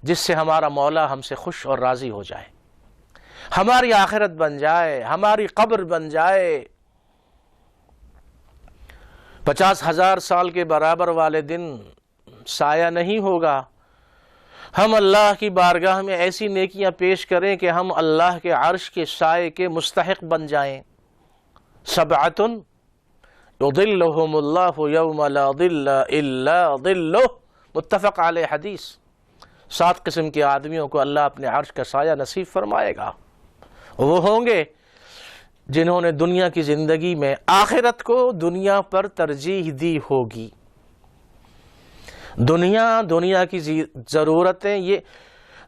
جس سے ہمارا مولا ہم سے خوش اور راضی ہو جائے، ہماری آخرت بن جائے، ہماری قبر بن جائے۔ 50,000 سال کے برابر والے دن سایہ نہیں ہوگا۔ ہم اللہ کی بارگاہ میں ایسی نیکیاں پیش کریں کہ ہم اللہ کے عرش کے سائے کے مستحق بن جائیں۔ 7 یظلہم اللہ یوم لا ظل الا ظلہ، متفق علیہ حدیث۔ 7 قسم کے آدمیوں کو اللہ اپنے عرش کا سایہ نصیب فرمائے گا۔ وہ ہوں گے جنہوں نے دنیا کی زندگی میں آخرت کو دنیا پر ترجیح دی ہوگی۔ دنیا کی ضرورتیں، یہ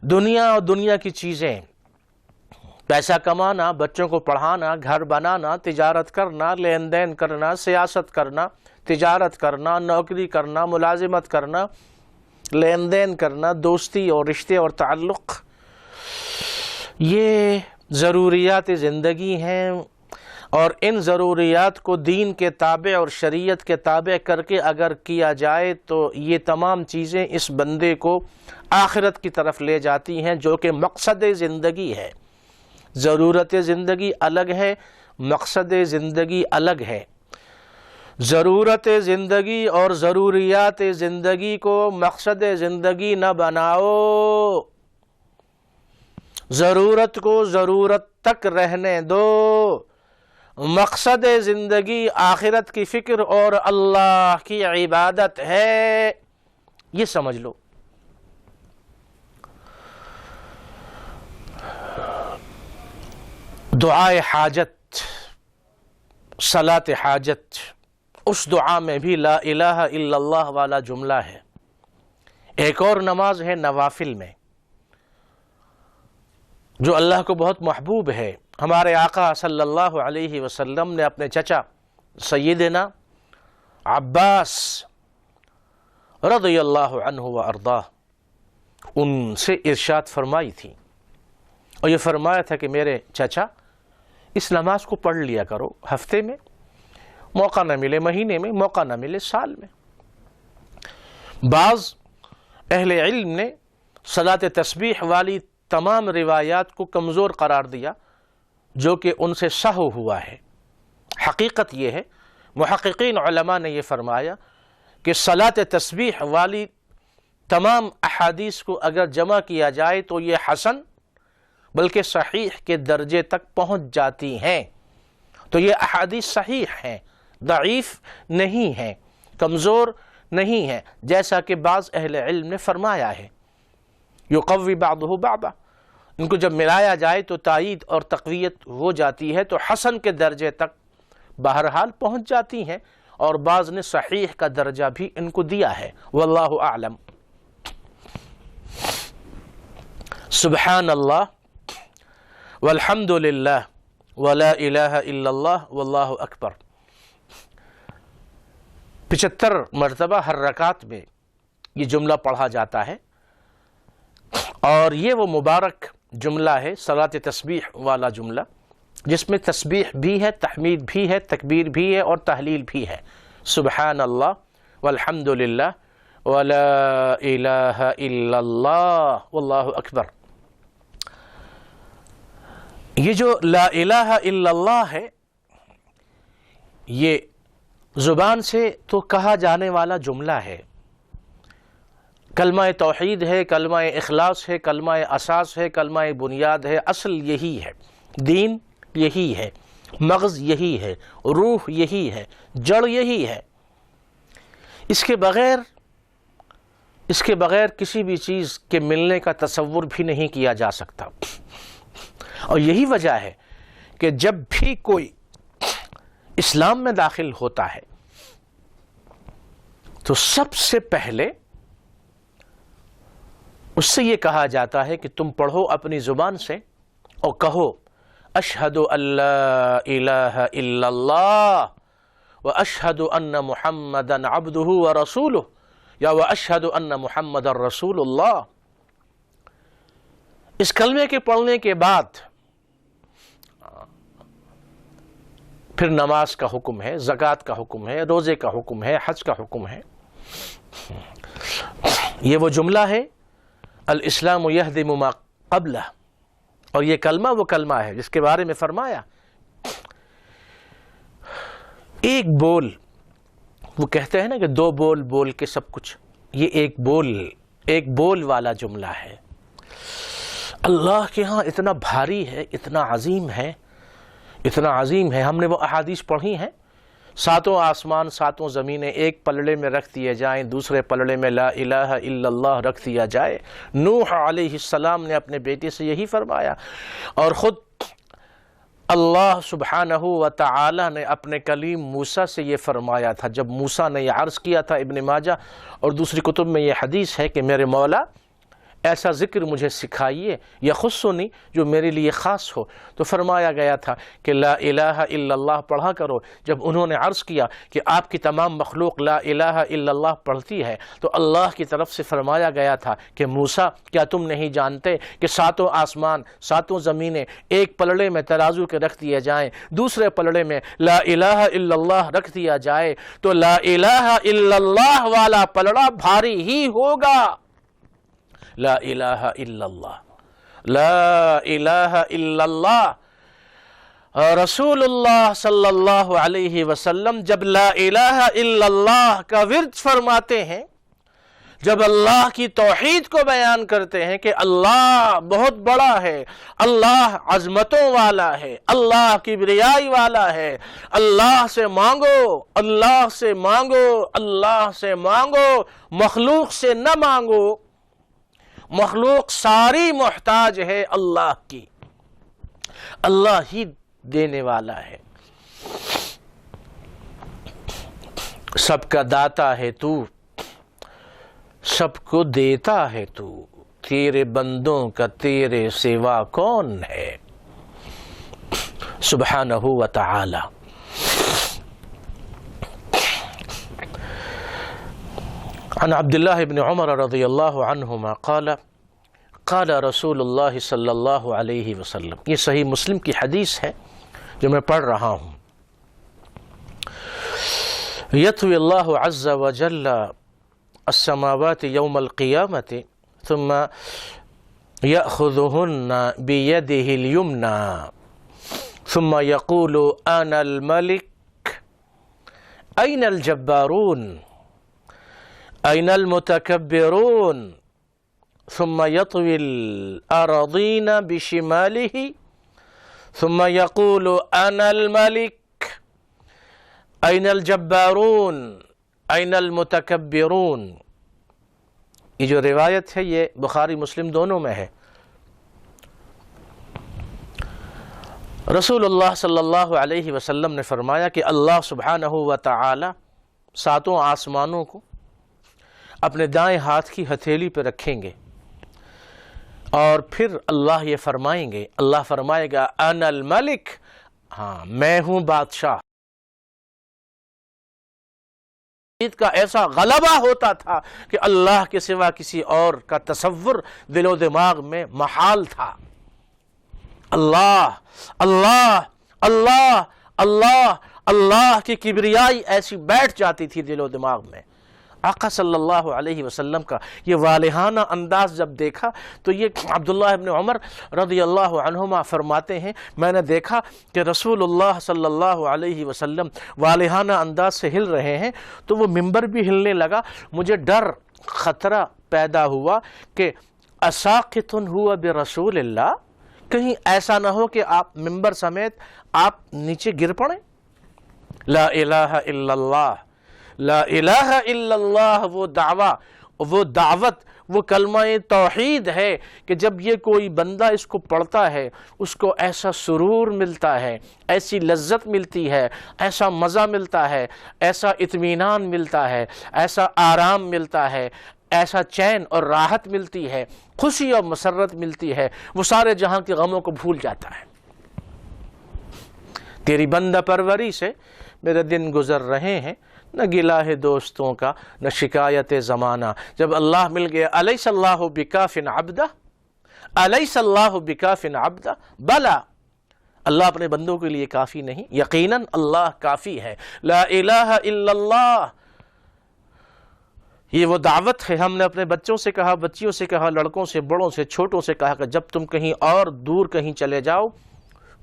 دنیا اور دنیا کی چیزیں، پیسہ کمانا، بچوں کو پڑھانا، گھر بنانا، تجارت کرنا، لین دین کرنا، سیاست کرنا، تجارت کرنا، نوکری کرنا، ملازمت کرنا، لین دین کرنا، دوستی اور رشتے اور تعلق، یہ ضروریات زندگی ہیں، اور ان ضروریات کو دین کے تابع اور شریعت کے تابع کر کے اگر کیا جائے تو یہ تمام چیزیں اس بندے کو آخرت کی طرف لے جاتی ہیں جو کہ مقصد زندگی ہے۔ ضرورت زندگی الگ ہے، مقصد زندگی الگ ہے۔ ضرورت زندگی اور ضروریات زندگی کو مقصد زندگی نہ بناؤ، ضرورت کو ضرورت تک رہنے دو۔ مقصد زندگی آخرت کی فکر اور اللہ کی عبادت ہے، یہ سمجھ لو۔ دعائے حاجت، صلاۃ حاجت، اس دعا میں بھی لا الہ الا اللہ والا جملہ ہے۔ ایک اور نماز ہے نوافل میں جو اللہ کو بہت محبوب ہے۔ ہمارے آقا صلی اللہ علیہ وسلم نے اپنے چچا سیدنا عباس رضی اللہ عنہ وارضاہ ان سے ارشاد فرمائی تھی، اور یہ فرمایا تھا کہ میرے چچا اس نماز کو پڑھ لیا کرو، ہفتے میں موقع نہ ملے، مہینے میں موقع نہ ملے، سال میں بعض اہل علم نے صلاۃ تسبیح والی تمام روایات کو کمزور قرار دیا جو کہ ان سے سہو ہوا ہے۔ حقیقت یہ ہے، محققین علماء نے یہ فرمایا کہ صلاۃ تسبیح والی تمام احادیث کو اگر جمع کیا جائے تو یہ حسن بلکہ صحیح کے درجے تک پہنچ جاتی ہیں۔ تو یہ احادیث صحیح ہیں، ضعیف نہیں ہیں، کمزور نہیں ہیں، جیسا کہ بعض اہل علم نے فرمایا ہے۔ یقوی بعضہ بعضا، ان کو جب ملایا جائے تو تائید اور تقویت ہو جاتی ہے، تو حسن کے درجے تک بہرحال پہنچ جاتی ہیں، اور بعض نے صحیح کا درجہ بھی ان کو دیا ہے۔ واللہ اعلم۔ سبحان اللہ والحمد للہ ولا الہ الا اللہ واللہ اکبر 75 مرتبہ ہر رکعت میں یہ جملہ پڑھا جاتا ہے، اور یہ وہ مبارک جملہ ہے صلاۃ تسبیح والا جملہ جس میں تسبیح بھی ہے، تحمید بھی ہے، تکبیر بھی ہے اور تحلیل بھی ہے۔ سبحان اللہ والحمد للہ ولا الہ الا اللہ واللہ اکبر۔ یہ جو لا الہ الا اللہ ہے، یہ زبان سے تو کہا جانے والا جملہ ہے، کلمہ توحید ہے، کلمہ اخلاص ہے، کلمہ اساس ہے، کلمہ بنیاد ہے، اصل یہی ہے، دین یہی ہے، مغز یہی ہے، روح یہی ہے، جڑ یہی ہے۔ اس کے بغیر کسی بھی چیز کے ملنے کا تصور بھی نہیں کیا جا سکتا، اور یہی وجہ ہے کہ جب بھی کوئی اسلام میں داخل ہوتا ہے تو سب سے پہلے اس سے یہ کہا جاتا ہے کہ تم پڑھو اپنی زبان سے اور کہو اشہد ان لا الہ الا اللہ واشہد ان محمدا عبدہ ورسولہ، یا واشہد ان محمدا رسول اللہ۔ اس کلمے کے پڑھنے کے بعد پھر نماز کا حکم ہے، زکوٰۃ کا حکم ہے، روزے کا حکم ہے، حج کا حکم ہے۔ یہ وہ جملہ ہے الاسلام یہدم ما قبلہ، اور یہ کلمہ وہ کلمہ ہے جس کے بارے میں فرمایا ایک بول، وہ کہتے ہیں نا کہ 2 بول بول کے سب کچھ، یہ ایک بول والا جملہ ہے۔ اللہ کے ہاں اتنا بھاری ہے، اتنا عظیم ہے، اتنا عظیم ہے۔ ہم نے وہ احادیث پڑھی ہیں، 7 آسمان 7 زمینیں ایک پلڑے میں رکھ دیے جائیں، دوسرے پلڑے میں لا الہ الا اللہ رکھ دیا جائے۔ نوح علیہ السلام نے اپنے بیٹے سے یہی فرمایا، اور خود اللہ سبحانہ و تعالی نے اپنے کلیم موسیٰ سے یہ فرمایا تھا جب موسیٰ نے یہ عرض کیا تھا۔ ابن ماجہ اور دوسری کتب میں یہ حدیث ہے کہ میرے مولا ایسا ذکر مجھے سکھائیے یخصنی، جو میرے لیے خاص ہو۔ تو فرمایا گیا تھا کہ لا الہ الا اللہ پڑھا کرو۔ جب انہوں نے عرض کیا کہ آپ کی تمام مخلوق لا الہ الا اللہ پڑھتی ہے، تو اللہ کی طرف سے فرمایا گیا تھا کہ موسیٰ کیا تم نہیں جانتے کہ 7 آسمان 7 زمینیں ایک پلڑے میں ترازو کے رکھ دیے جائیں، دوسرے پلڑے میں لا الہ الا اللہ رکھ دیا جائے تو لا الہ الا اللہ والا پلڑا بھاری ہی ہوگا۔ لا الہ الا اللہ، لا الہ الا اللہ۔ رسول اللہ صلی اللہ علیہ وسلم جب لا الہ الا اللہ کا ورد فرماتے ہیں، جب اللہ کی توحید کو بیان کرتے ہیں کہ اللہ بہت بڑا ہے، اللہ عظمتوں والا ہے، اللہ کبریائی والا ہے، اللہ سے مانگو، اللہ سے مانگو، اللہ سے مانگو، مخلوق سے نہ مانگو، مخلوق ساری محتاج ہے اللہ کی، اللہ ہی دینے والا ہے، سب کا داتا ہے تو، سب کو دیتا ہے تو، تیرے بندوں کا تیرے سوا کون ہے، سبحانہ و تعالی۔ عن عبداللہ بن عمر رضی اللہ عنہما قال قال رسول اللہ صلی اللہ علیہ وسلم، یہ صحیح مسلم کی حدیث ہے جو میں پڑھ رہا ہوں۔ یطوی اللہ عز وجل السماوات یوم القیامت ثم یأخذہن بیدہ الیمنی ثم یقول انا الملک این الجبارون این المتکبرون ثم یطوی الارضین بشمالہ ثم یقول انا الملک این الجبارون این المتکبرون۔ یہ جو روایت ہے یہ بخاری مسلم دونوں میں ہے۔ رسول اللہ صلی اللہ علیہ وسلم نے فرمایا کہ اللہ سبحانہ و تعالی ساتوں آسمانوں کو اپنے دائیں ہاتھ کی ہتھیلی پہ رکھیں گے اور پھر اللہ یہ فرمائیں گے، اللہ فرمائے گا انا الملک، ہاں میں ہوں بادشاہ۔ کا ایسا غلبہ ہوتا تھا کہ اللہ کے سوا کسی اور کا تصور دل و دماغ میں محال تھا۔ اللہ اللہ اللہ اللہ اللہ کی کبریائی ایسی بیٹھ جاتی تھی دل و دماغ میں۔ آقا صلی اللہ علیہ وسلم کا یہ والہانہ انداز جب دیکھا تو یہ عبداللہ ابن عمر رضی اللہ عنہما فرماتے ہیں میں نے دیکھا کہ رسول اللہ صلی اللہ علیہ وسلم والہانہ انداز سے ہل رہے ہیں تو وہ ممبر بھی ہلنے لگا، مجھے ڈر خطرہ پیدا ہوا کہ اساقط ہوا برسول اللہ، کہیں ایسا نہ ہو کہ آپ ممبر سمیت آپ نیچے گر پڑیں۔ لا الہ الا اللہ، لا الہ الا اللہ، وہ دعویٰ، وہ دعوت، وہ کلمہ توحید ہے کہ جب یہ کوئی بندہ اس کو پڑھتا ہے اس کو ایسا سرور ملتا ہے، ایسی لذت ملتی ہے، ایسا مزہ ملتا ہے، ایسا اطمینان ملتا ہے، ایسا آرام ملتا ہے، ایسا چین اور راحت ملتی ہے، خوشی اور مسرت ملتی ہے، وہ سارے جہاں کے غموں کو بھول جاتا ہے۔ تیری بندہ پروری سے میرے دن گزر رہے ہیں، نہ گلہ ہے دوستوں کا نہ شکایت زمانہ۔ جب اللہ مل گیا الیس اللہ بکاف عبدہ، الیس اللہ بکاف عبدہ، بلا، اللہ اپنے بندوں کے لیے کافی نہیں، یقیناً اللہ کافی ہے۔ لا الہ الا اللہ، یہ وہ دعوت ہے۔ ہم نے اپنے بچوں سے کہا، بچیوں سے کہا، لڑکوں سے، بڑوں سے، چھوٹوں سے کہا کہ جب تم کہیں اور دور کہیں چلے جاؤ،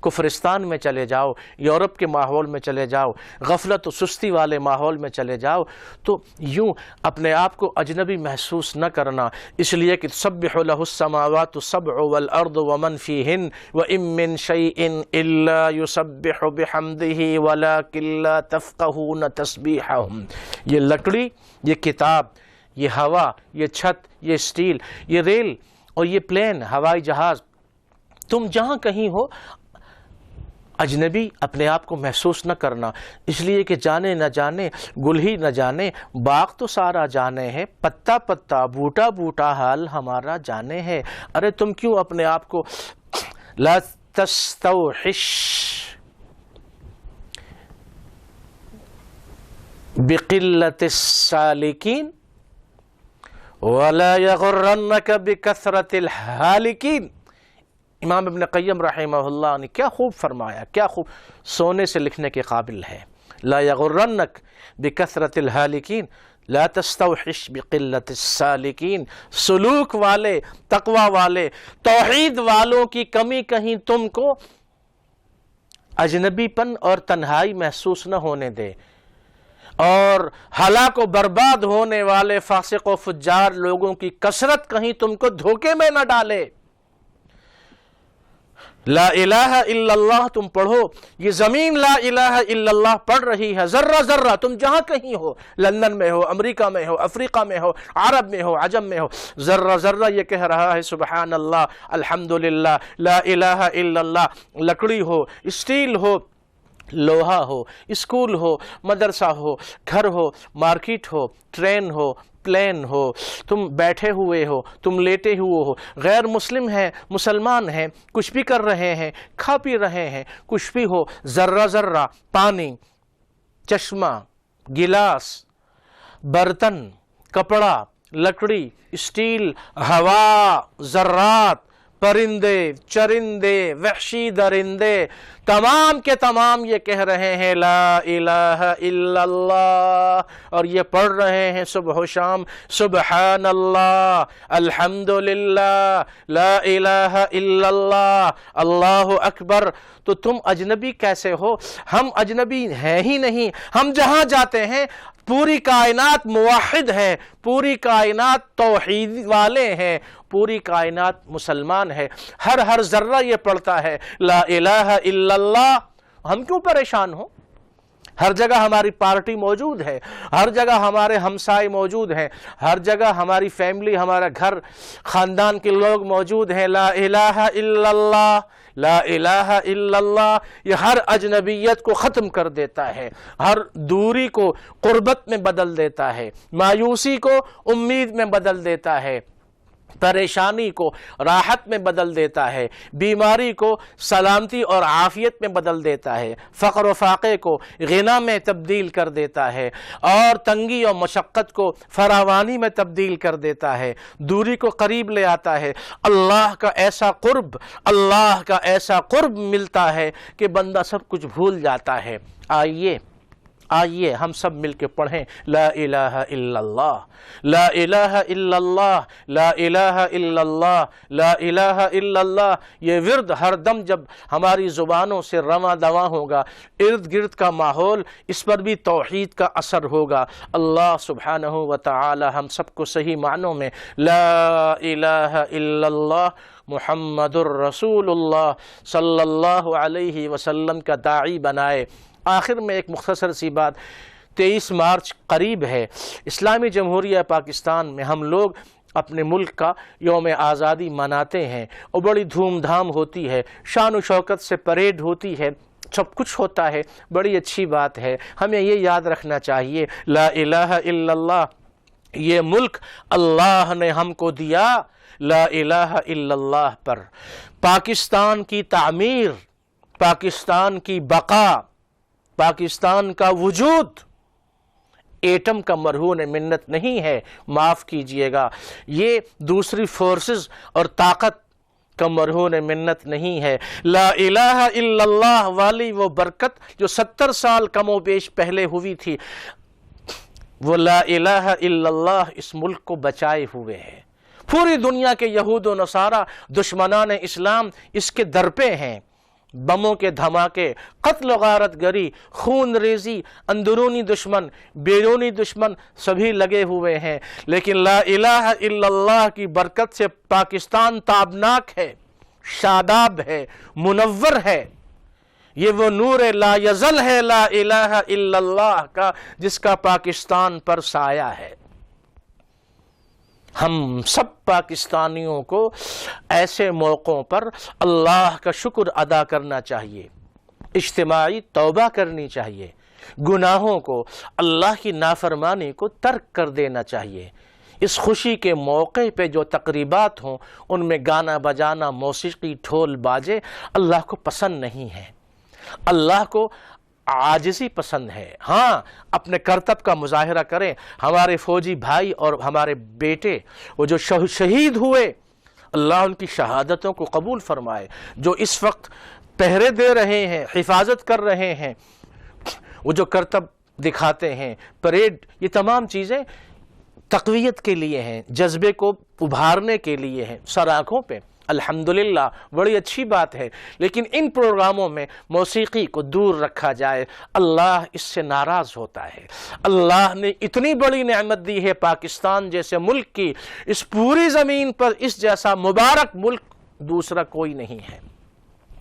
کفرستان میں چلے جاؤ، یورپ کے ماحول میں چلے جاؤ، غفلت و سستی والے ماحول میں چلے جاؤ، تو یوں اپنے آپ کو اجنبی محسوس نہ کرنا، اس لیے کہ تسبح لہ السماوات السبع والارض ومن فیہن وإن من شیء الا یسبح بحمدہ ولکن لا تفقہون تسبیحہم۔ یہ لکڑی، یہ کتاب، یہ ہوا، یہ چھت، یہ اسٹیل، یہ ریل اور یہ پلین، ہوائی جہاز، تم جہاں کہیں ہو اجنبی اپنے آپ کو محسوس نہ کرنا، اس لیے کہ جانے نہ جانے، گل ہی نہ جانے، باغ تو سارا جانے ہے، پتا پتا، بوٹا بوٹا حال ہمارا جانے ہے۔ ارے تم کیوں اپنے آپ کو لا تستوحش بقلت السالکین ولا یغرنک بکثرت الحالکین۔ امام ابن قیم رحمہ اللہ نے کیا خوب فرمایا، کیا خوب، سونے سے لکھنے کے قابل ہے۔ لا یغرنک بکثرت الحالکین لا تستوحش بقلت السالکین۔ سلوک والے، تقوی والے، توحید والوں کی کمی کہیں تم کو اجنبی پن اور تنہائی محسوس نہ ہونے دے، اور ہلاک و برباد ہونے والے فاسق و فجار لوگوں کی کثرت کہیں تم کو دھوکے میں نہ ڈالے۔ لا الہ الا اللہ تم پڑھو، یہ زمین لا الہ الا اللہ پڑھ رہی ہے، ذرہ ذرہ تم جہاں کہیں ہو، لندن میں ہو، امریکہ میں ہو، افریقہ میں ہو، عرب میں ہو، عجم میں ہو، ذرہ ذرہ یہ کہہ رہا ہے سبحان اللہ، الحمدللہ، لا الہ الا اللہ۔ لکڑی ہو، اسٹیل ہو، لوہا ہو، اسکول ہو، مدرسہ ہو، گھر ہو، مارکیٹ ہو، ٹرین ہو، پلین ہو، تم بیٹھے ہوئے ہو، تم لیٹے ہوئے ہو، غیر مسلم ہیں، مسلمان ہیں، کچھ بھی کر رہے ہیں، کھا پی رہے ہیں، کچھ بھی ہو، ذرہ ذرہ، پانی، چشمہ، گلاس، برتن، کپڑا، لکڑی، اسٹیل، ہوا، ذرات، پرندے، چرندے، وحشی درندے، تمام کے تمام یہ کہہ رہے ہیں لا الہ الا اللہ، اور یہ پڑھ رہے ہیں صبح و شام سبحان اللہ، الحمدللہ، لا الہ الا اللہ، اللہ اکبر۔ تو تم اجنبی کیسے ہو؟ ہم اجنبی ہیں ہی نہیں، ہم جہاں جاتے ہیں پوری کائنات موحد ہے، پوری کائنات توحید والے ہیں، پوری کائنات مسلمان ہے، ہر ذرہ یہ پڑھتا ہے لا الہ الا اللہ۔ ہم کیوں پریشان ہوں؟ ہر جگہ ہماری پارٹی موجود ہے، ہر جگہ ہمارے ہمسائے موجود ہیں، ہر جگہ ہماری فیملی، ہمارا گھر خاندان کے لوگ موجود ہیں۔ لا الہ الا اللہ، لا الہ الا اللہ، یہ ہر اجنبیت کو ختم کر دیتا ہے، ہر دوری کو قربت میں بدل دیتا ہے، مایوسی کو امید میں بدل دیتا ہے، پریشانی کو راحت میں بدل دیتا ہے، بیماری کو سلامتی اور عافیت میں بدل دیتا ہے، فقر و فاقے کو غنا میں تبدیل کر دیتا ہے، اور تنگی اور مشقت کو فراوانی میں تبدیل کر دیتا ہے، دوری کو قریب لے آتا ہے۔ اللہ کا ایسا قرب ملتا ہے کہ بندہ سب کچھ بھول جاتا ہے۔ آئیے ہم سب مل کے پڑھیں لا الہ الا اللہ، لا الہ الا اللہ، لا الہ الا اللہ، لا الہ الا اللہ۔ یہ ورد ہر دم جب ہماری زبانوں سے رواں دواں ہوگا، ارد گرد کا ماحول اس پر بھی توحید کا اثر ہوگا۔ اللہ سبحانہ و تعالی ہم سب کو صحیح معنوں میں لا الہ الا اللہ محمد الرسول اللہ صلی اللہ علیہ وسلم کا داعی بنائے۔ آخر میں ایک مختصر سی بات، 23 مارچ قریب ہے، اسلامی جمہوریہ پاکستان میں ہم لوگ اپنے ملک کا یوم آزادی مناتے ہیں، اور بڑی دھوم دھام ہوتی ہے، شان و شوکت سے پریڈ ہوتی ہے، سب کچھ ہوتا ہے، بڑی اچھی بات ہے۔ ہمیں یہ یاد رکھنا چاہیے لا الہ الا اللہ، یہ ملک اللہ نے ہم کو دیا لا الہ الا اللہ پر۔ پاکستان کی تعمیر، پاکستان کی بقا، پاکستان کا وجود ایٹم کا مرہون منت نہیں ہے، معاف کیجئے گا، یہ دوسری فورسز اور طاقت کا مرہون منت نہیں ہے۔ لا الہ الا اللہ والی وہ برکت جو 70 سال کم و بیش پہلے ہوئی تھی، وہ لا الہ الا اللہ اس ملک کو بچائے ہوئے ہے۔ پوری دنیا کے یہود و نصارہ دشمنان اسلام اس کے در پہ ہیں، بموں کے دھماکے، قتل و غارت گری، خون ریزی، اندرونی دشمن، بیرونی دشمن سبھی لگے ہوئے ہیں، لیکن لا الہ الا اللہ کی برکت سے پاکستان تابناک ہے، شاداب ہے، منور ہے۔ یہ وہ نور لا یزل ہے لا الہ الا اللہ کا، جس کا پاکستان پر سایہ ہے۔ ہم سب پاکستانیوں کو ایسے موقعوں پر اللہ کا شکر ادا کرنا چاہیے، اجتماعی توبہ کرنی چاہیے، گناہوں کو، اللہ کی نافرمانی کو ترک کر دینا چاہیے۔ اس خوشی کے موقع پہ جو تقریبات ہوں ان میں گانا بجانا، موسیقی، ڈھول باجے اللہ کو پسند نہیں ہے، اللہ کو عاجزی پسند ہے۔ ہاں، اپنے کرتب کا مظاہرہ کریں۔ ہمارے فوجی بھائی اور ہمارے بیٹے وہ جو شہید ہوئے، اللہ ان کی شہادتوں کو قبول فرمائے، جو اس وقت پہرے دے رہے ہیں، حفاظت کر رہے ہیں، وہ جو کرتب دکھاتے ہیں، پریڈ، یہ تمام چیزیں تقویت کے لیے ہیں، جذبے کو ابھارنے کے لیے ہیں، سر آنکھوں پہ الحمدللہ بڑی اچھی بات ہے، لیکن ان پروگراموں میں موسیقی کو دور رکھا جائے، اللہ اس سے ناراض ہوتا ہے۔ اللہ نے اتنی بڑی نعمت دی ہے پاکستان جیسے ملک کی، اس پوری زمین پر اس جیسا مبارک ملک دوسرا کوئی نہیں ہے۔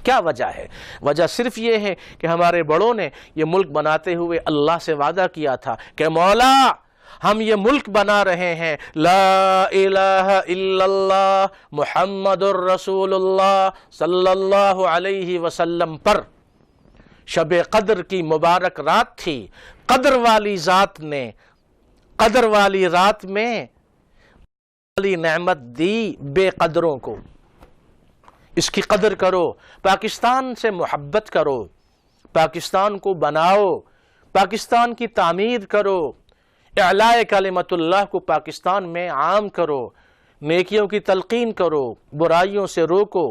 کیا وجہ ہے؟ وجہ صرف یہ ہے کہ ہمارے بڑوں نے یہ ملک بناتے ہوئے اللہ سے وعدہ کیا تھا کہ مولا ہم یہ ملک بنا رہے ہیں لا الہ الا اللہ محمد الرسول اللہ صلی اللہ علیہ وسلم پر۔ شب قدر کی مبارک رات تھی، قدر والی ذات نے قدر والی رات میں والی نعمت دی بے قدروں کو۔ اس کی قدر کرو، پاکستان سے محبت کرو، پاکستان کو بناؤ، پاکستان کی تعمیر کرو، اعلاء کلمت اللہ کو پاکستان میں عام کرو، نیکیوں کی تلقین کرو، برائیوں سے روکو،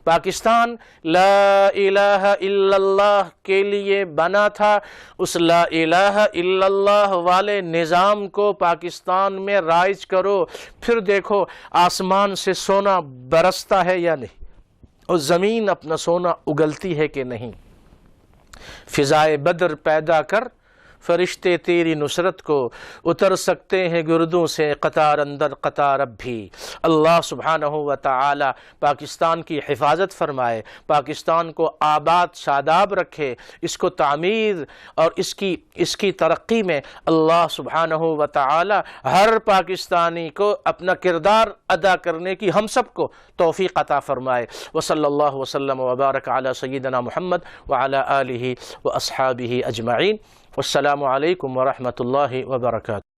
پاکستان لا الہ الا اللہ کے لیے بنا تھا، اس لا الہ الا اللہ والے نظام کو پاکستان میں رائج کرو، پھر دیکھو آسمان سے سونا برستا ہے یا نہیں، اور زمین اپنا سونا اگلتی ہے کہ نہیں۔ فضائے بدر پیدا کر، فرشتے تیری نصرت کو اتر سکتے ہیں گردوں سے قطار اندر قطار اب بھی۔ اللہ سبحانہ و تعالی پاکستان کی حفاظت فرمائے، پاکستان کو آباد شاداب رکھے، اس کو تعمیر اور اس کی ترقی میں اللہ سبحانہ و تعالی ہر پاکستانی کو اپنا کردار ادا کرنے کی ہم سب کو توفیق عطا فرمائے۔ وصلی اللہ وسلم وبارک علی سیدنا محمد وعلی آلہ واصحابہ اجمعین۔ والسلام علیکم ورحمۃ اللہ وبرکاتہ۔